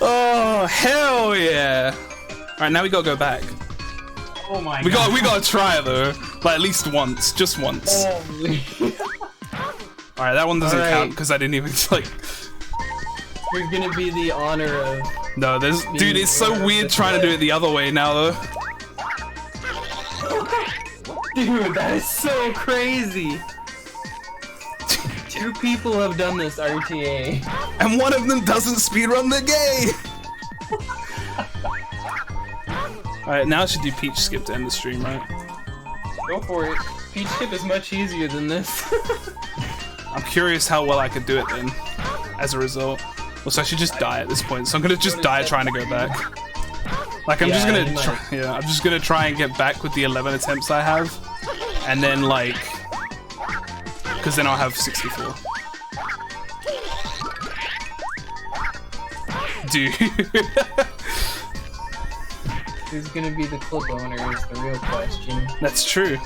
S1: Oh, hell yeah! Alright, now we gotta go back.
S2: Oh my god.
S1: We gotta try though. Like, at least once. Just once.
S2: Holy.
S1: Alright, that one doesn't
S2: Alright.
S1: count because I didn't even, like...
S2: You're gonna be the honor of...
S1: No, there's... Dude, it's so weird trying to do it the other way now though.
S2: Dude, that is so crazy! 2 people have done this RTA.
S1: And one of them doesn't speedrun the game! Alright, now I should do Peach Skip to end the stream, right?
S2: Go for it. Peach Skip is much easier than this.
S1: I'm curious how well I could do it then, as a result. Also, I should just die at this point, so I'm gonna just die trying to go back. Like, I'm just gonna try, I'm just gonna try and get back with the 11 attempts I have, and then like, because then I'll have 64. Dude.
S2: Who's gonna be the clip owner is the real question.
S1: That's true.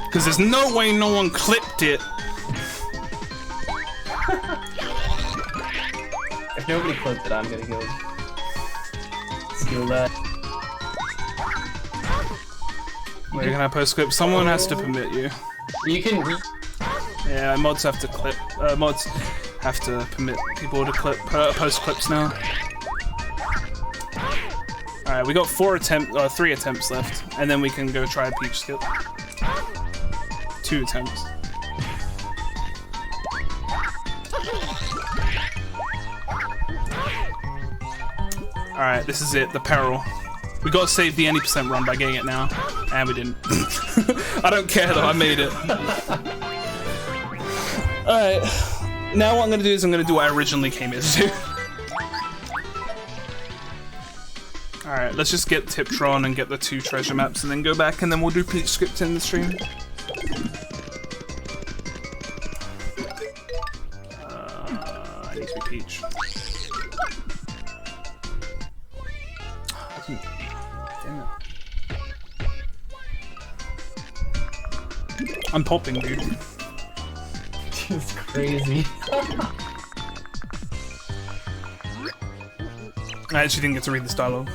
S1: Because there's no way no one clipped it.
S2: If nobody clipped it, I'm gonna go steal that.
S1: Where can I post clip? Someone has to permit you.
S2: You can.
S1: Yeah, mods have to clip. Mods have to permit people to clip post clips now. All right, we got 3 attempts left, and then we can go try a Peach Skip. 2 attempts. All right, this is it. The peril. We gotta save the any % run by getting it now, and we didn't. I don't care though. I made it. All right. Now what I'm gonna do is I'm gonna do what I originally came here to do. Alright, let's just get Tiptron and get the 2 treasure maps and then go back and then we'll do Peach Script in the stream. I need to be Peach. Damn it. I'm popping, dude.
S2: It's crazy.
S1: I actually didn't get to read this dialogue.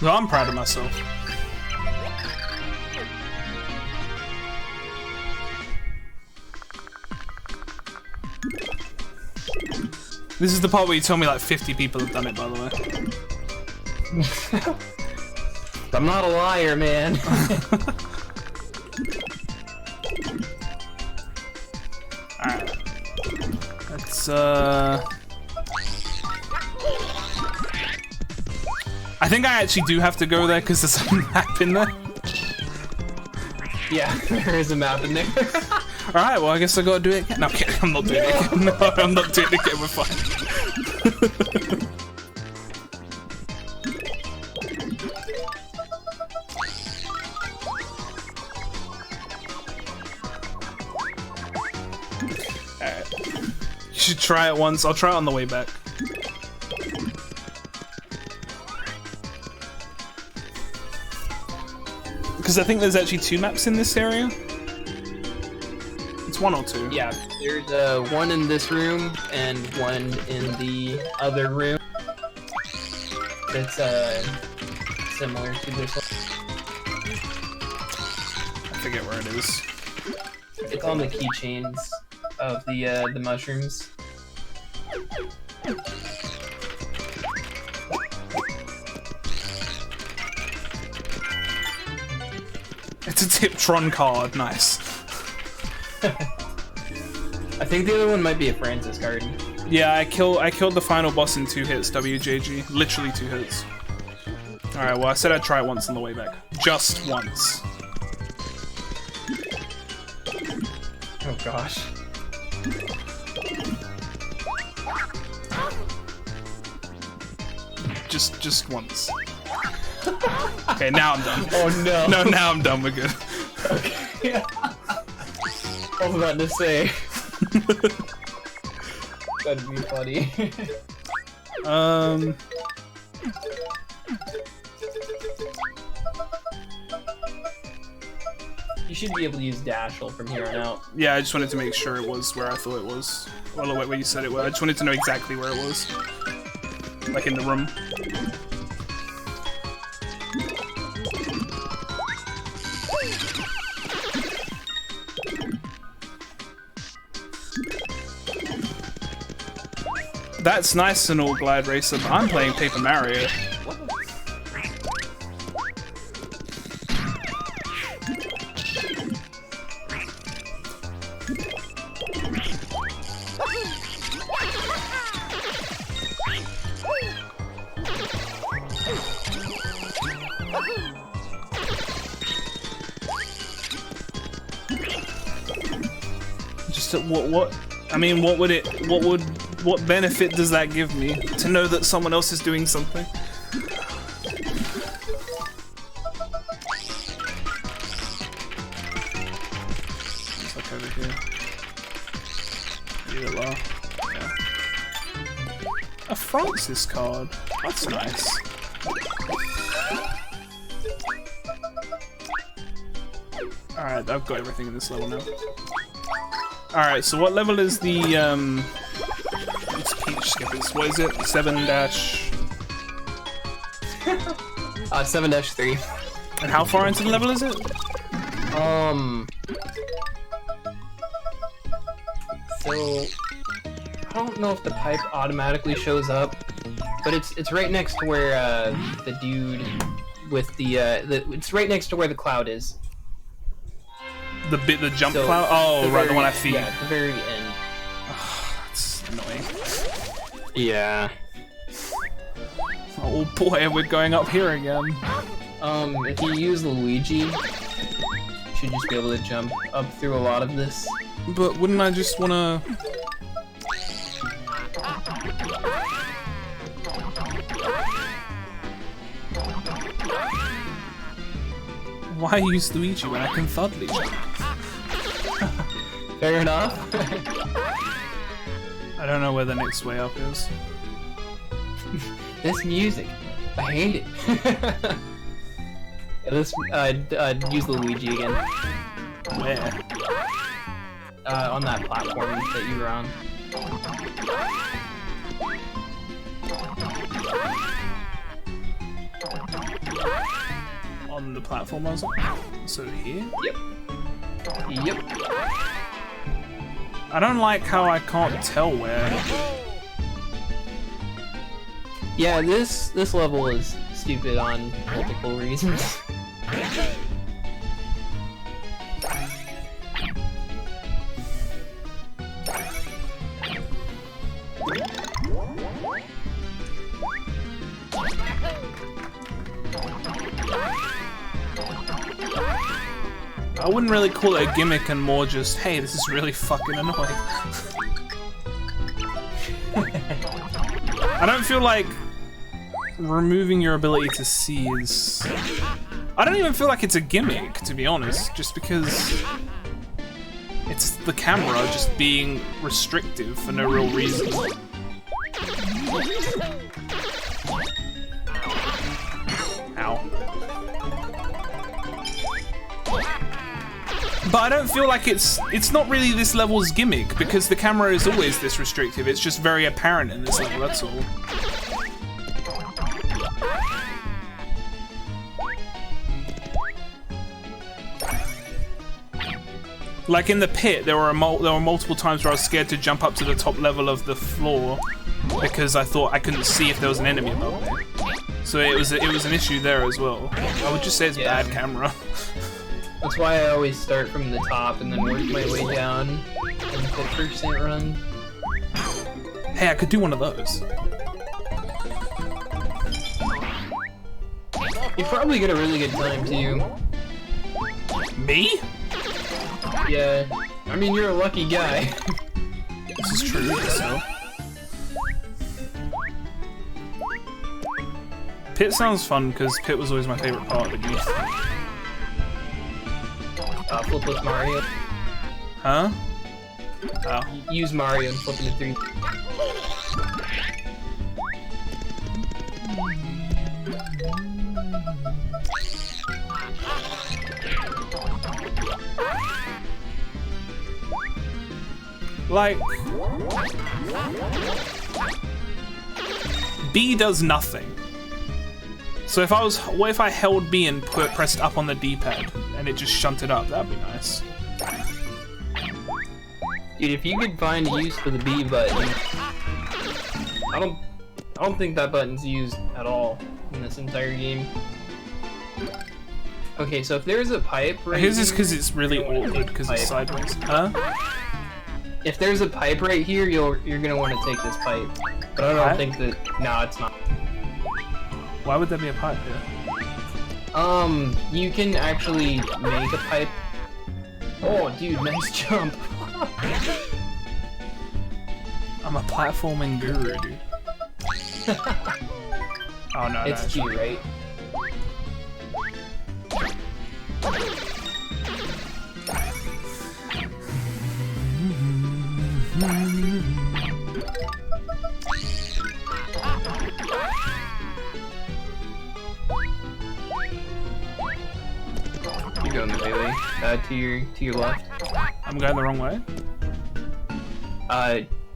S1: So I'm proud of myself. This is the part where you tell me like 50 people have done it, by the way.
S2: I'm not a liar, man.
S1: Alright. Let's, I think I actually do have to go there because there's a map in there.
S2: Yeah, there is a map in there.
S1: Alright, well I guess I gotta do it again. No, I'm kidding, I'm not doing it again. No, I'm not doing it again, we're fine. Alright. You should try it once. I'll try it on the way back. Because I think there's actually 2 maps in this area. It's 1 or 2.
S2: Yeah, there's one in this room and one in the other room. That's similar to this one.
S1: I forget where it is.
S2: It's on the keychains of the mushrooms.
S1: It's a Tiptron card, nice.
S2: I think the other one might be a Francis card.
S1: Yeah, I killed the final boss in 2 hits, WJG. Literally 2 hits. Alright, well I said I'd try it once on the way back. Just once.
S2: Oh gosh.
S1: Just once. Okay, now I'm done.
S2: Oh no.
S1: No, now I'm done, we're good.
S2: Okay. I was about to say. That'd be funny. You should be able to use Dashel from here on out.
S1: Yeah, I just wanted to make sure it was where I thought it was. Well, where you said it was. I just wanted to know exactly where it was. Like in the room. That's nice and all, Glide Racer, but I'm playing Paper Mario. Just what? I mean, what benefit does that give me to know that someone else is doing something? It's like over here. Leave it low. Yeah. A Francis card. That's nice. Alright, I've got everything in this level now. Alright, so what level is the, it's Peach Skippers. What is it? 7-?
S2: 7-3.
S1: And how far into the level is it?
S2: So I don't know if the pipe automatically shows up, but it's right next to where the dude with the it's right next to where the cloud is.
S1: The jump cloud? Oh, right, the one I feed.
S2: Yeah, at the very end.
S1: Oh, that's annoying.
S2: Yeah.
S1: Oh boy, we're going up here again.
S2: If you use Luigi, you should just be able to jump up through a lot of this.
S1: But wouldn't I just wanna... Why use Luigi when I can Thudley jump?
S2: Fair enough.
S1: I don't know where the next way up is.
S2: This music, I hate it. Yeah, let's use Luigi again.
S1: Where?
S2: On that platform that you were on.
S1: on the platform also. So here?
S2: Yep. Yep.
S1: I don't like how I can't tell where.
S2: Yeah, this level is stupid on multiple reasons.
S1: I wouldn't really call it a gimmick and more just, hey, this is really fucking annoying. I don't feel like removing your ability to see is... I don't even feel like it's a gimmick, to be honest, just because it's the camera just being restrictive for no real reason. Ow. But I don't feel like it's not really this level's gimmick, because the camera is always this restrictive. It's just very apparent in this level, that's all. Like in the pit, there were multiple times where I was scared to jump up to the top level of the floor because I thought I couldn't see if there was an enemy above me. So it was an issue there as well. I would just say it's bad camera.
S2: That's why I always start from the top and then work my way down in 50% run.
S1: Hey, I could do one of those.
S2: You probably get a really good time too.
S1: Me?
S2: Yeah, I mean you're a lucky guy.
S1: This is true, so. Pit sounds fun because Pit was always my favorite part of the game.
S2: Flip with Mario.
S1: Huh? Oh.
S2: Use Mario and flip into 3.
S1: Like, B does nothing. So what if I held B and pressed up on the D-pad and it just shunted up? That'd be nice.
S2: Dude, if you could find a use for the B button, I don't think that button's used at all in this entire game. Okay, so if there's a pipe right
S1: Here's just because it's really awkward because it's sideways. Huh?
S2: If there's a pipe right here, you're gonna want to take this pipe. But I don't think that. No, it's not.
S1: Why would there be a pipe here?
S2: You can actually make a pipe. Oh, dude, nice jump.
S1: I'm a platforming guru, dude. Oh no,
S2: it's G, right? You're going the right way. To your left.
S1: I'm going the wrong way.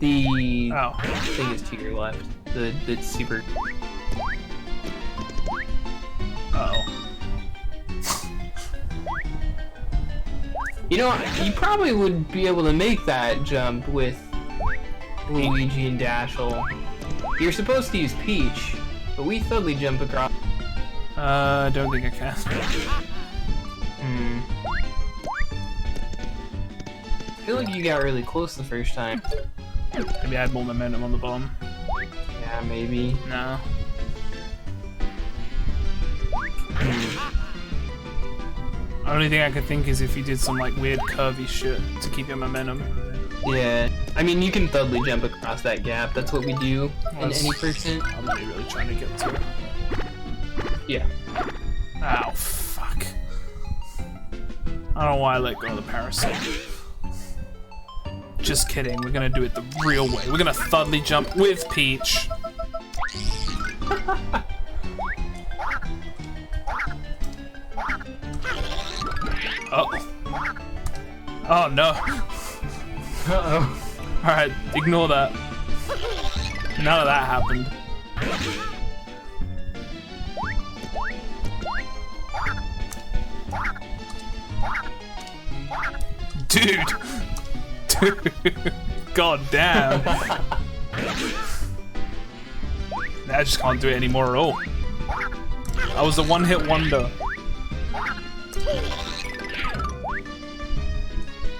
S2: The
S1: Oh.
S2: thing is to your left. The super.
S1: Uh-oh.
S2: You know, you probably would be able to make that jump with Luigi and Dashel. You're supposed to use Peach, but we totally jump across.
S1: I don't think I can.
S2: I feel like you got really close the first time.
S1: Maybe I had more momentum on the bomb.
S2: Yeah, maybe.
S1: No. The only thing I could think is if you did some like weird curvy shit to keep your momentum.
S2: Yeah. I mean, you can totally jump across that gap. That's what we do in any percent.
S1: I'm only really trying to get to it.
S2: Yeah.
S1: Ow, fuck. I don't know why I let go of the parasol. Just kidding, we're gonna do it the real way. We're gonna thoroughly jump with Peach. Oh. Oh no.
S2: Uh-oh.
S1: Alright, ignore that. None of that happened. Dude! Dude! God damn! I just can't do it anymore at all. I was a one-hit wonder.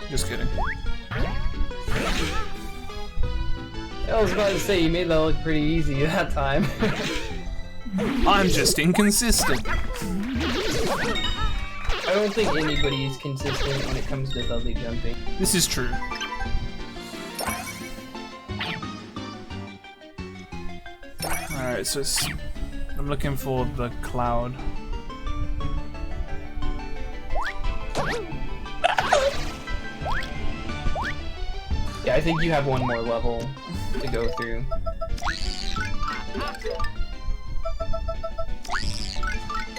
S1: Just kidding.
S2: I was about to say, you made that look pretty easy that time.
S1: I'm just inconsistent.
S2: I don't think anybody is consistent when it comes to lovely jumping.
S1: This is true. Alright, so I'm looking for the cloud.
S2: Yeah, I think you have one more level to go through.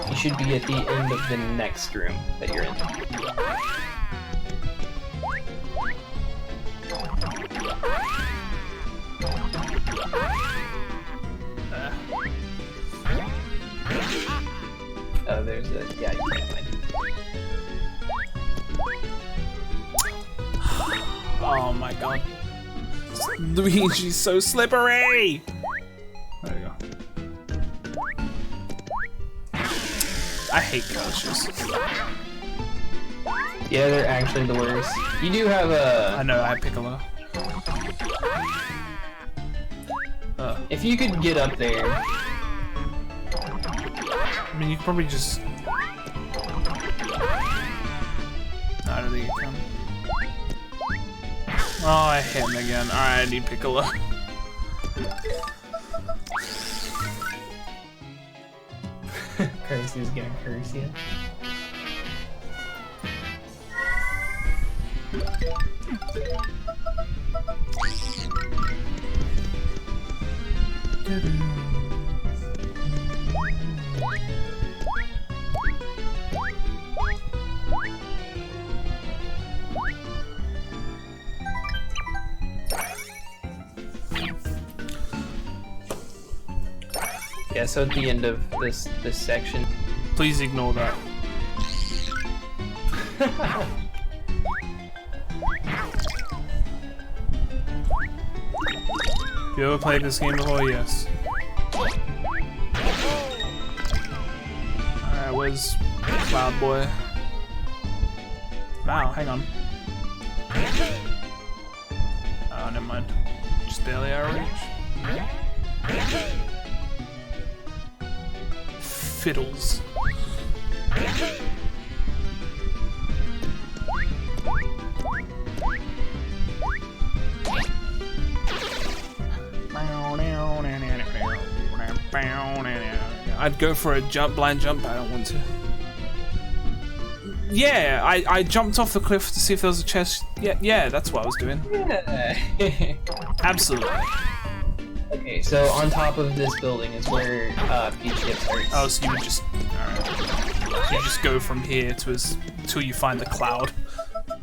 S2: You should be at the end of the next room that you're in. Oh, there's a... yeah, you can't find it.
S1: Oh my god. Luigi's so slippery! There you go. I hate couches.
S2: Yeah, they're actually the worst. You do have a...
S1: I know, I have Piccolo.
S2: If you could get up there...
S1: I mean, you could probably just... No, I don't think you can. Oh, I hit him again. Alright, I need Piccolo.
S2: Kirsty's gonna curse you. Yeah, so at the end of this section.
S1: Please ignore that. You ever played this game before? Yes. Alright, where's Cloud Boy? Wow, hang on. Oh, never mind. Just barely out of reach. Fiddles. I'd go for a blind jump, but I don't want to. Yeah, I jumped off the cliff to see if there was a chest. Yeah, that's what I was doing.
S2: Yeah.
S1: Absolutely.
S2: Okay, so on top of this building is where Peach gets hurt.
S1: Oh, so you would just... Alright. You just go from here to till you find the cloud,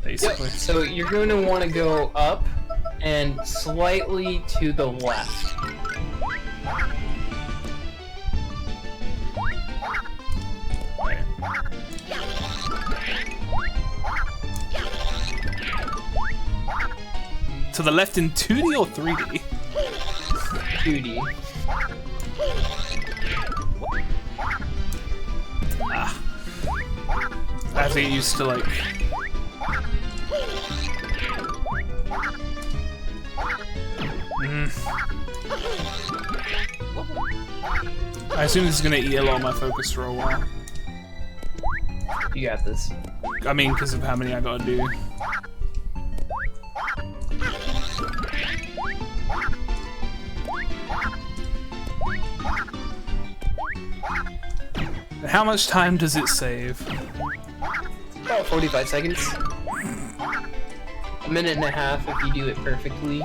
S1: basically.
S2: Yep. So you're going to want to go up and slightly to the left.
S1: Right. To the left in 2D or 3D?
S2: 2D.
S1: Ah. I have to get used to, like... I assume this is gonna eat a lot of my focus for a while.
S2: You got this.
S1: I mean, because of how many I gotta do. How much time does it save?
S2: About 45 seconds. A minute and a half if you do it perfectly.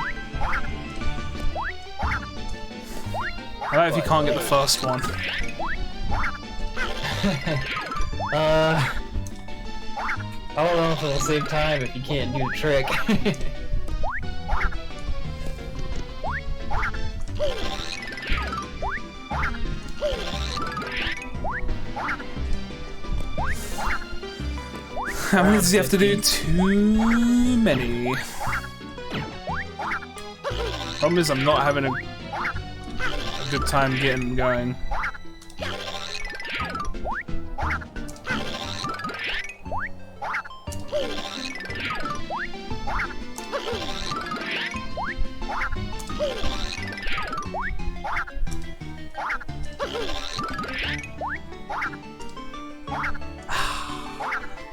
S1: How about if you can't get the first one?
S2: I don't know if it'll save time if you can't do the trick.
S1: How many does he have to do? Too many. Problem is, I'm not having a good time getting going.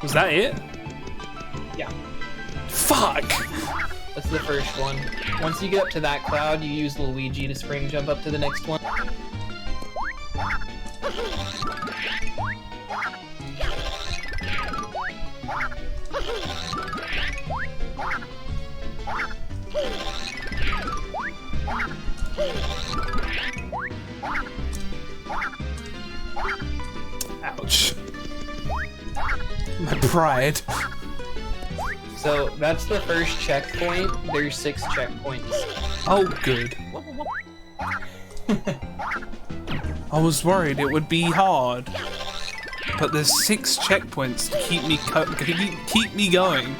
S1: Was that it?
S2: Yeah.
S1: Fuck!
S2: That's the first one. Once you get up to that cloud, you use Luigi to spring jump up to the next one.
S1: Ouch. My pride.
S2: So that's the first checkpoint. There's 6 checkpoints.
S1: Oh, good. I was worried it would be hard, but there's 6 checkpoints to keep me going.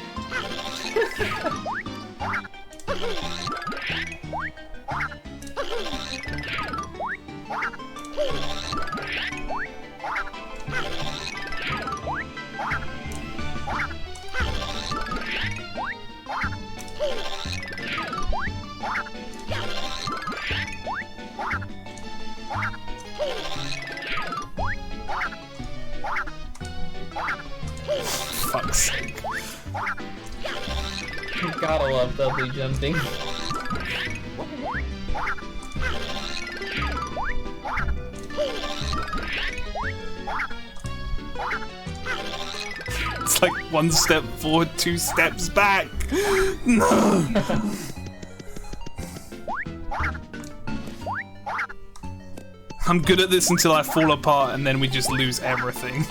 S1: Fuck's sake.
S2: Gotta love doubly jumping.
S1: It's like 1 step forward, 2 steps back. No. I'm good at this until I fall apart and then we just lose everything.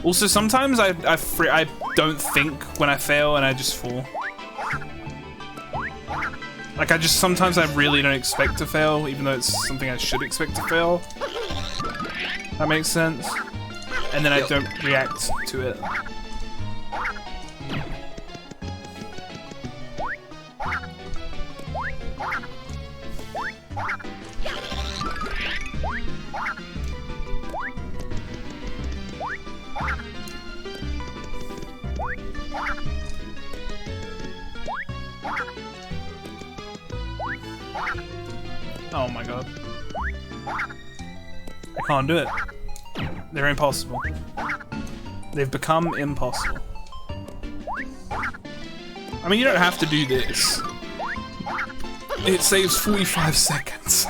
S1: Also, sometimes I don't think when I fail and I just fall. Like, sometimes I really don't expect to fail, even though it's something I should expect to fail. That makes sense? And then I don't react to it. Oh my god. I can't do it. They're impossible. They've become impossible. I mean, you don't have to do this. It saves 45 seconds.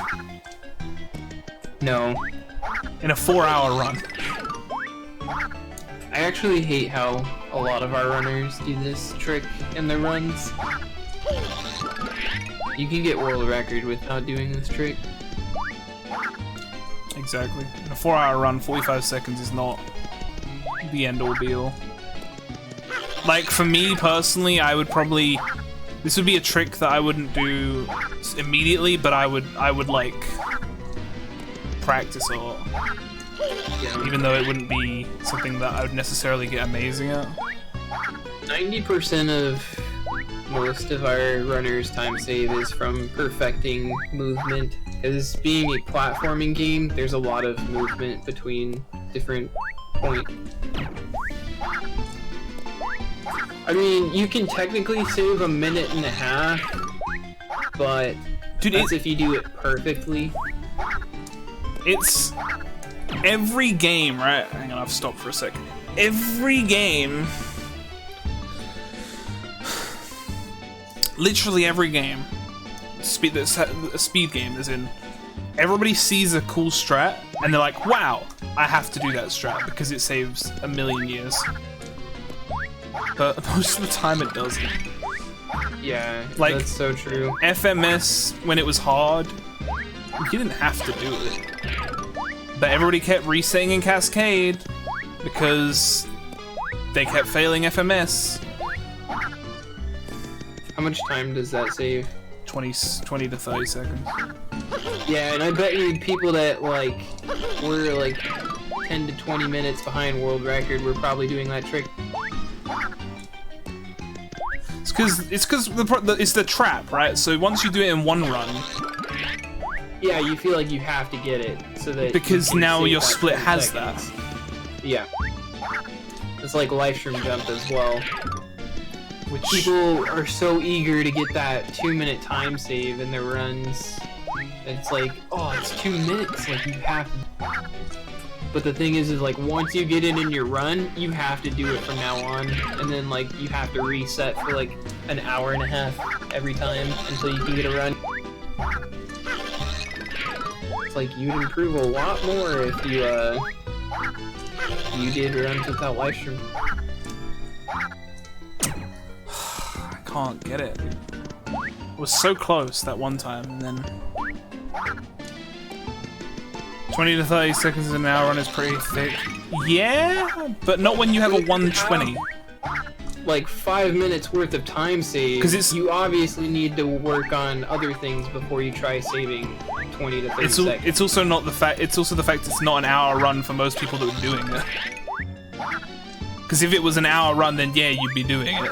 S2: No.
S1: In a 4-hour run.
S2: I actually hate how a lot of our runners do this trick in their runs. You can get world record without doing this trick.
S1: Exactly. In a 4-hour run, 45 seconds is not the end-all be-all. Like, for me personally, I would probably... This would be a trick that I wouldn't do immediately, but I would like, practice a lot.
S2: Yeah.
S1: Even though it wouldn't be something that I would necessarily get amazing at.
S2: 90% of most of our runners' time save is from perfecting movement. Because being a platforming game, there's a lot of movement between different points. I mean, you can technically save 1.5 minutes, but
S1: dude,
S2: that's if you do it perfectly.
S1: It's every game, right? Hang on, I've stopped for a second. Every game, literally every game, a speed game, as in everybody sees a cool strat and they're like, wow, I have to do that strat because it saves 1,000,000 years. But most of the time it doesn't.
S2: Yeah,
S1: like,
S2: that's so true.
S1: FMS, when it was hard, you didn't have to do it. But everybody kept resetting in Cascade because they kept failing FMS.
S2: How much time does that save?
S1: 20 to 30 seconds.
S2: Yeah, and I bet you people that like were like 10 to 20 minutes behind world record were probably doing that trick.
S1: It's because it's the trap, right? So once you do it in one run,
S2: yeah, you feel like you have to get it so that
S1: because
S2: you can
S1: now
S2: save
S1: your
S2: that
S1: split
S2: 10
S1: has
S2: seconds.
S1: that.
S2: Yeah, it's like live stream jump as well.
S1: Which
S2: People are so eager to get that 2-minute time save in their runs. It's like, oh, it's 2 minutes. Like you have to. But the thing is like once you get it in your run, you have to do it from now on, and then like you have to reset for like an hour and a half every time until you can get a run. It's like you'd improve a lot more if you did runs without live stream.
S1: I can't get it. It was so close that one time, and then 20 to 30 seconds in an hour run is pretty thick. Yeah, but not when you have a 120.
S2: Like 5 minutes worth of time save.
S1: 'Cause it's-
S2: you obviously need to work on other things before you try saving 20 to 30 seconds.
S1: It's also not the fact. It's also the fact it's not an hour run for most people that are doing it. Because if it was an hour run, then yeah, you'd be doing it.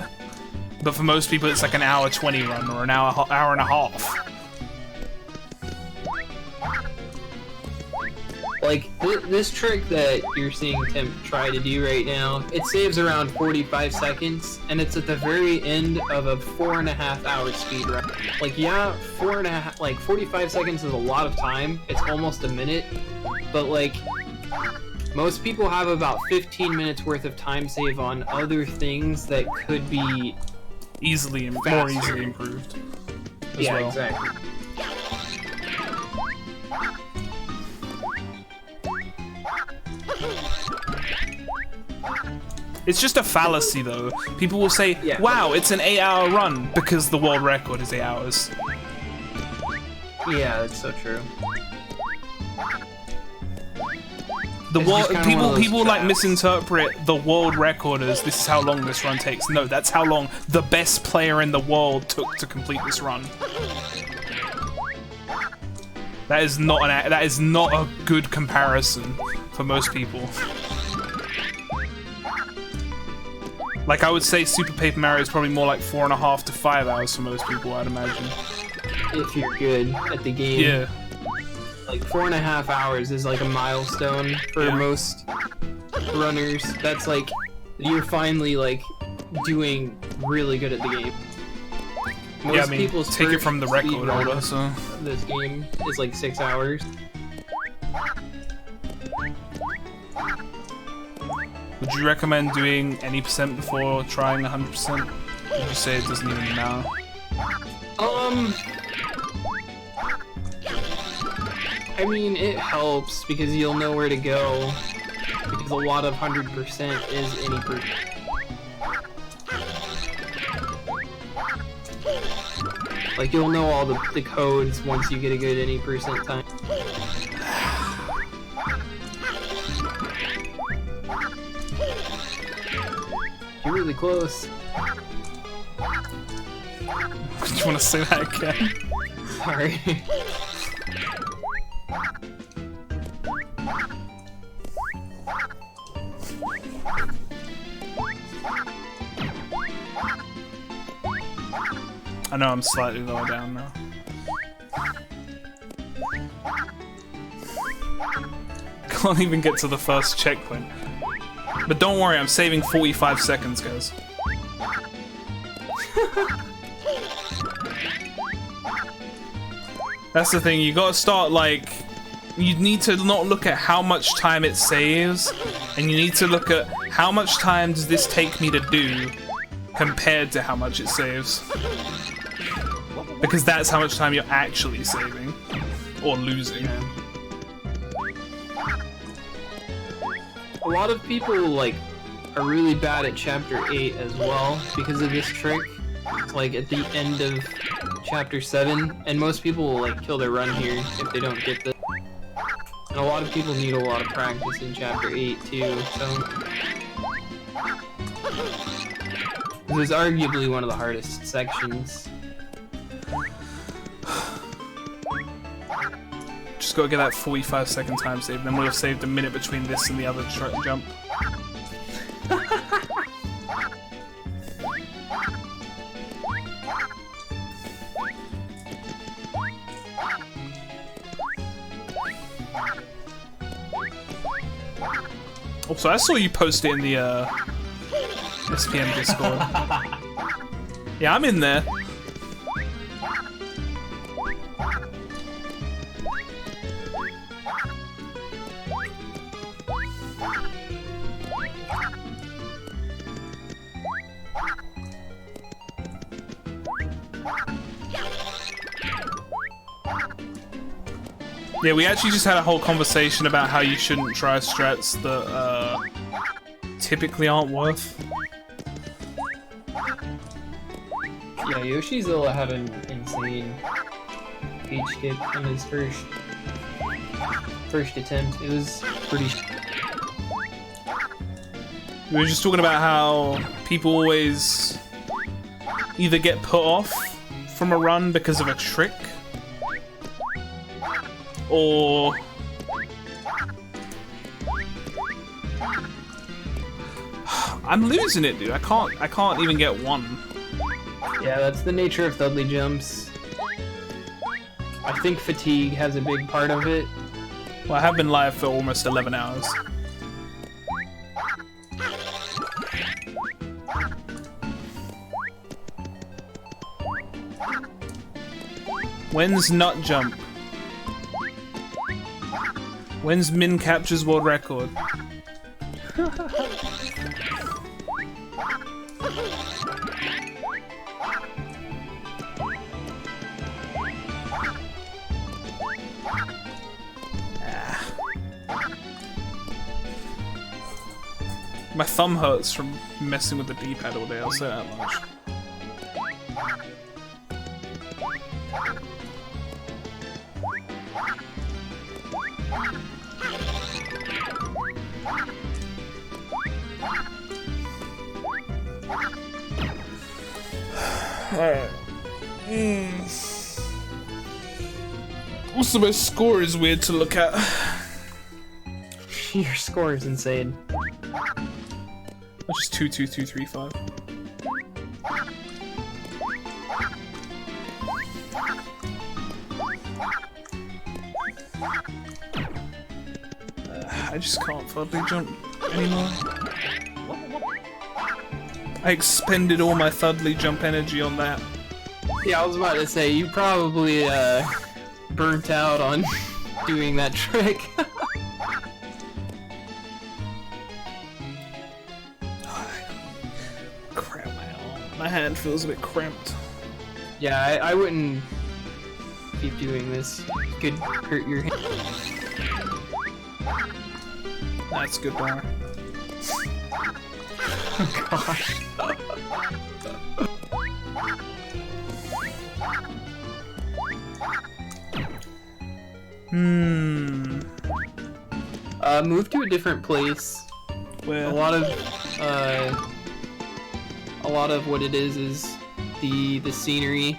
S1: But for most people, it's like an hour 20 run or an hour and a half.
S2: Like, this trick that you're seeing Timp try to do right now, it saves around 45 seconds, and it's at the very end of a 4.5 hour speed run. Like, yeah, 45 seconds is a lot of time. It's almost a minute, but like, most people have about 15 minutes worth of time save on other things that could be
S1: more easily improved. As
S2: yeah,
S1: well.
S2: exactly.
S1: It's just a fallacy, though. People will say,
S2: Yeah.
S1: wow, it's an 8-hour run, because the world record is 8 hours.
S2: Yeah, that's so true.
S1: The
S2: It's just kinda one of those
S1: people like
S2: traps.
S1: misinterpret the world record as this is how long this run takes. No, that's how long the best player in the world took to complete this run. That is not a good comparison for most people. Like, I would say Super Paper Mario is probably more like 4.5 to 5 hours for most people, I'd imagine.
S2: If you're good at the game.
S1: Yeah.
S2: Like 4.5 hours is like a milestone for
S1: Yeah.
S2: most runners. That's like, you're finally like doing really good at the game. Most
S1: Yeah, I mean,
S2: people's
S1: take it
S2: first
S1: from the
S2: speed
S1: record
S2: run
S1: holder, so...
S2: of this game is like 6 hours.
S1: Would you recommend doing any percent before trying 100%? Would you say it doesn't even matter?
S2: I mean, it helps because you'll know where to go. Because a lot of 100% is any percent. Like, you'll know all the codes once you get a good any percent time. You're really close.
S1: Do you want to say that again?
S2: Sorry.
S1: I know I'm slightly lower down now. Can't even get to the first checkpoint. But don't worry, I'm saving 45 seconds, guys. That's the thing, you gotta start, like... You need to not look at how much time it saves, and you need to look at how much time does this take me to do compared to how much it saves. Because that's how much time you're actually saving. Or losing.
S2: A lot of people, like, are really bad at Chapter 8 as well because of this trick. Like, at the end of Chapter 7, and most people will, like, kill their run here if they don't get this. And a lot of people need a lot of practice in Chapter 8, too, so... This is arguably one of the hardest sections.
S1: got to get that 45-second time save, then we'll have saved a minute between this and the other jump. Also, I saw you post it in the SPM Discord. Yeah, I'm in there. Yeah, we actually just had a whole conversation about how you shouldn't try strats that typically aren't worth.
S2: Yeah, Yoshi'll had an insane peach skip in his first attempt. It was pretty.
S1: We were just talking about how people always either get put off from a run because of a trick, or I'm losing it, dude. I can't even get one.
S2: Yeah, that's the nature of Thudley jumps. I think fatigue has a big part of it.
S1: Well, I have been live for almost 11 hours. When's nut jump? When's Min captures world record? My thumb hurts from messing with the D-pad all day, I'll say that much. Alright. Also, my score is weird to look at.
S2: Your score is insane.
S1: Which is 22235. I just can't Thudley jump anymore. I expended all my Thudley jump energy on that.
S2: Yeah, I was about to say, you probably burnt out on doing that trick.
S1: Crap, my hand feels a bit cramped.
S2: Yeah, I wouldn't keep doing this. It could hurt your hand.
S1: That's good bar.
S2: Oh gosh. Move to a different place.
S1: Where?
S2: A lot of what it is the scenery.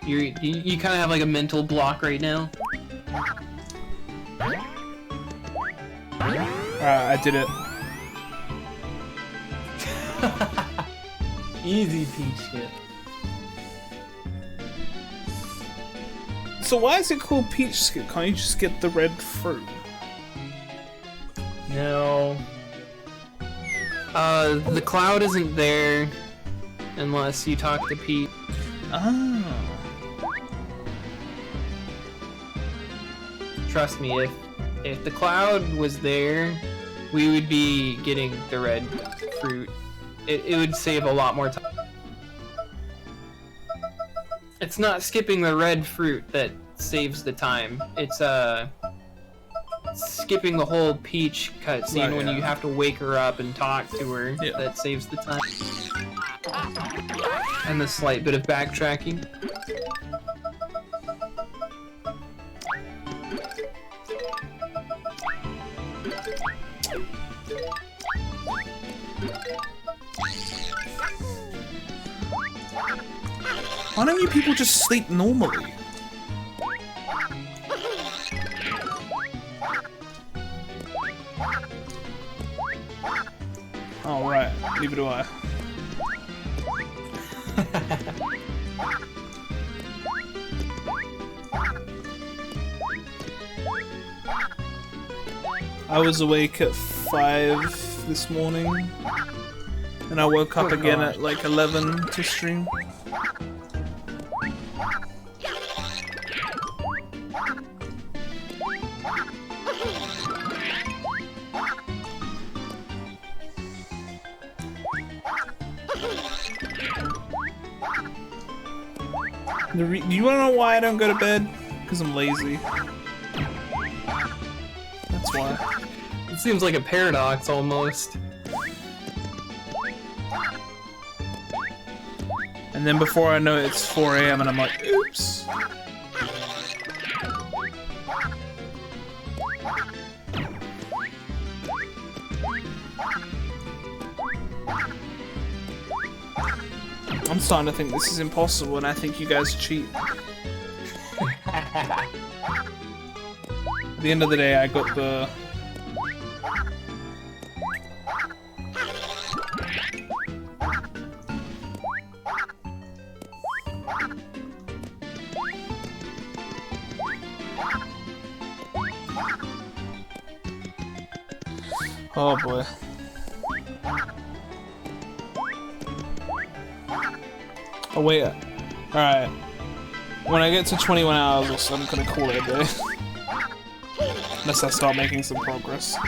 S2: You kind of have like a mental block right now.
S1: I did it.
S2: Easy peach skip.
S1: So why is it called peach skip? Can't you just get the red fruit?
S2: No. The cloud isn't there unless you talk to Pete.
S1: Oh.
S2: Trust me, if the cloud was there, we would be getting the red fruit. It would save a lot more time. It's not skipping the red fruit that saves the time. It's skipping the whole peach cutscene when you have to wake her up and talk to her.
S1: Yeah.
S2: That saves the time. And the slight bit of backtracking.
S1: Why don't you people just sleep normally? Oh, right. Neither do I. I was awake at 5 this morning, and I woke up again at like 11 to stream. Do you wanna know why I don't go to bed? Because I'm lazy. That's why.
S2: It seems like a paradox almost.
S1: And then before I know it, it's 4 AM and I'm like, oops. I'm starting to think this is impossible, and I think you guys cheat. At the end of the day, I got the... Oh boy. Oh wait, alright. When I get to 21 hours or so, I'm gonna call it a day. Unless I start making some progress.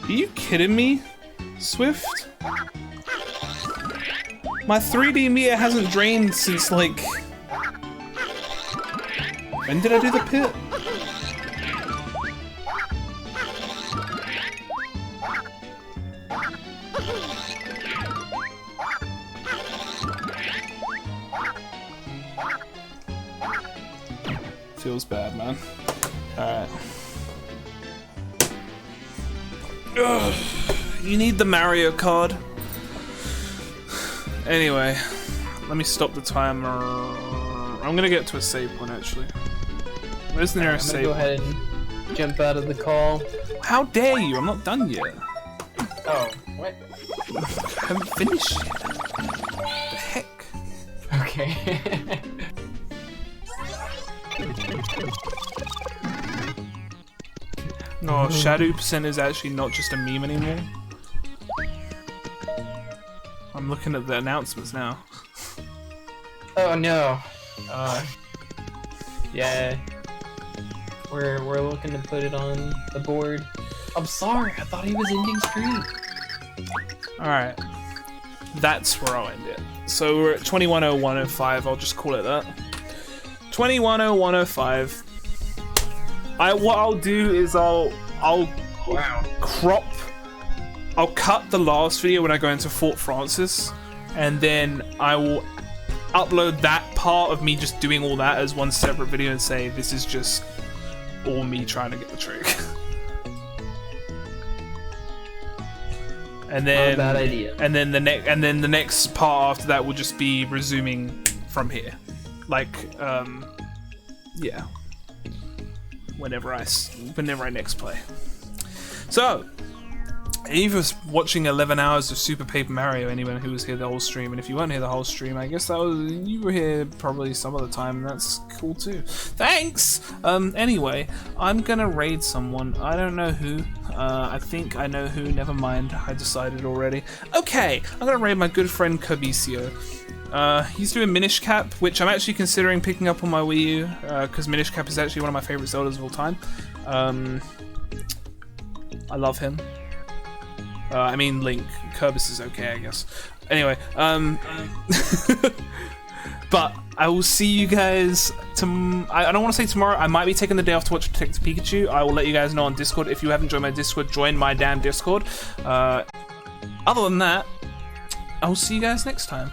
S1: Are you kidding me, Swift? My 3D meter hasn't drained since like... When did I do the pit? Feels bad, man. Alright. Ugh, you need the Mario card. Anyway, let me stop the timer. I'm gonna get to a save point actually. Where's the nearest save point?
S2: I'm gonna go ahead and jump out of the call.
S1: How dare you? I'm not done yet.
S2: Oh, what?
S1: I haven't finished yet. The heck?
S2: Okay.
S1: No, Shadow Percent is actually not just a meme anymore. I'm looking at the announcements now.
S2: Oh no. Yeah. We're looking to put it on the board. I'm sorry, I thought he was ending stream.
S1: Alright. That's where I'll end it. So we're at 210105, I'll just call it that. 210105. What I'll do is I'll crop. I'll cut the last video when I go into Fort Francis, and then I will upload that part of me just doing all that as one separate video and say this is just all me trying to get the trick. And then
S2: not a bad idea.
S1: And then the next part after that will just be resuming from here, like yeah. Whenever I next play. So, he was watching 11 hours of Super Paper Mario, anyone who was here the whole stream, and if you weren't here the whole stream, I guess you were here probably some of the time, and that's cool too. Thanks! Anyway, I'm gonna raid someone. I don't know who. I think I know who, never mind, I decided already. Okay, I'm gonna raid my good friend Cobicio. He's doing Minish Cap, which I'm actually considering picking up on my Wii U, because Minish Cap is actually one of my favorite Zeldas of all time. I love him. I mean Link. Kirby is okay, I guess. Anyway, But I will see you guys I don't want to say tomorrow. I might be taking the day off to watch Detective Pikachu. I will let you guys know on Discord. If you haven't joined my Discord, join my damn Discord. Other than that, I will see you guys next time.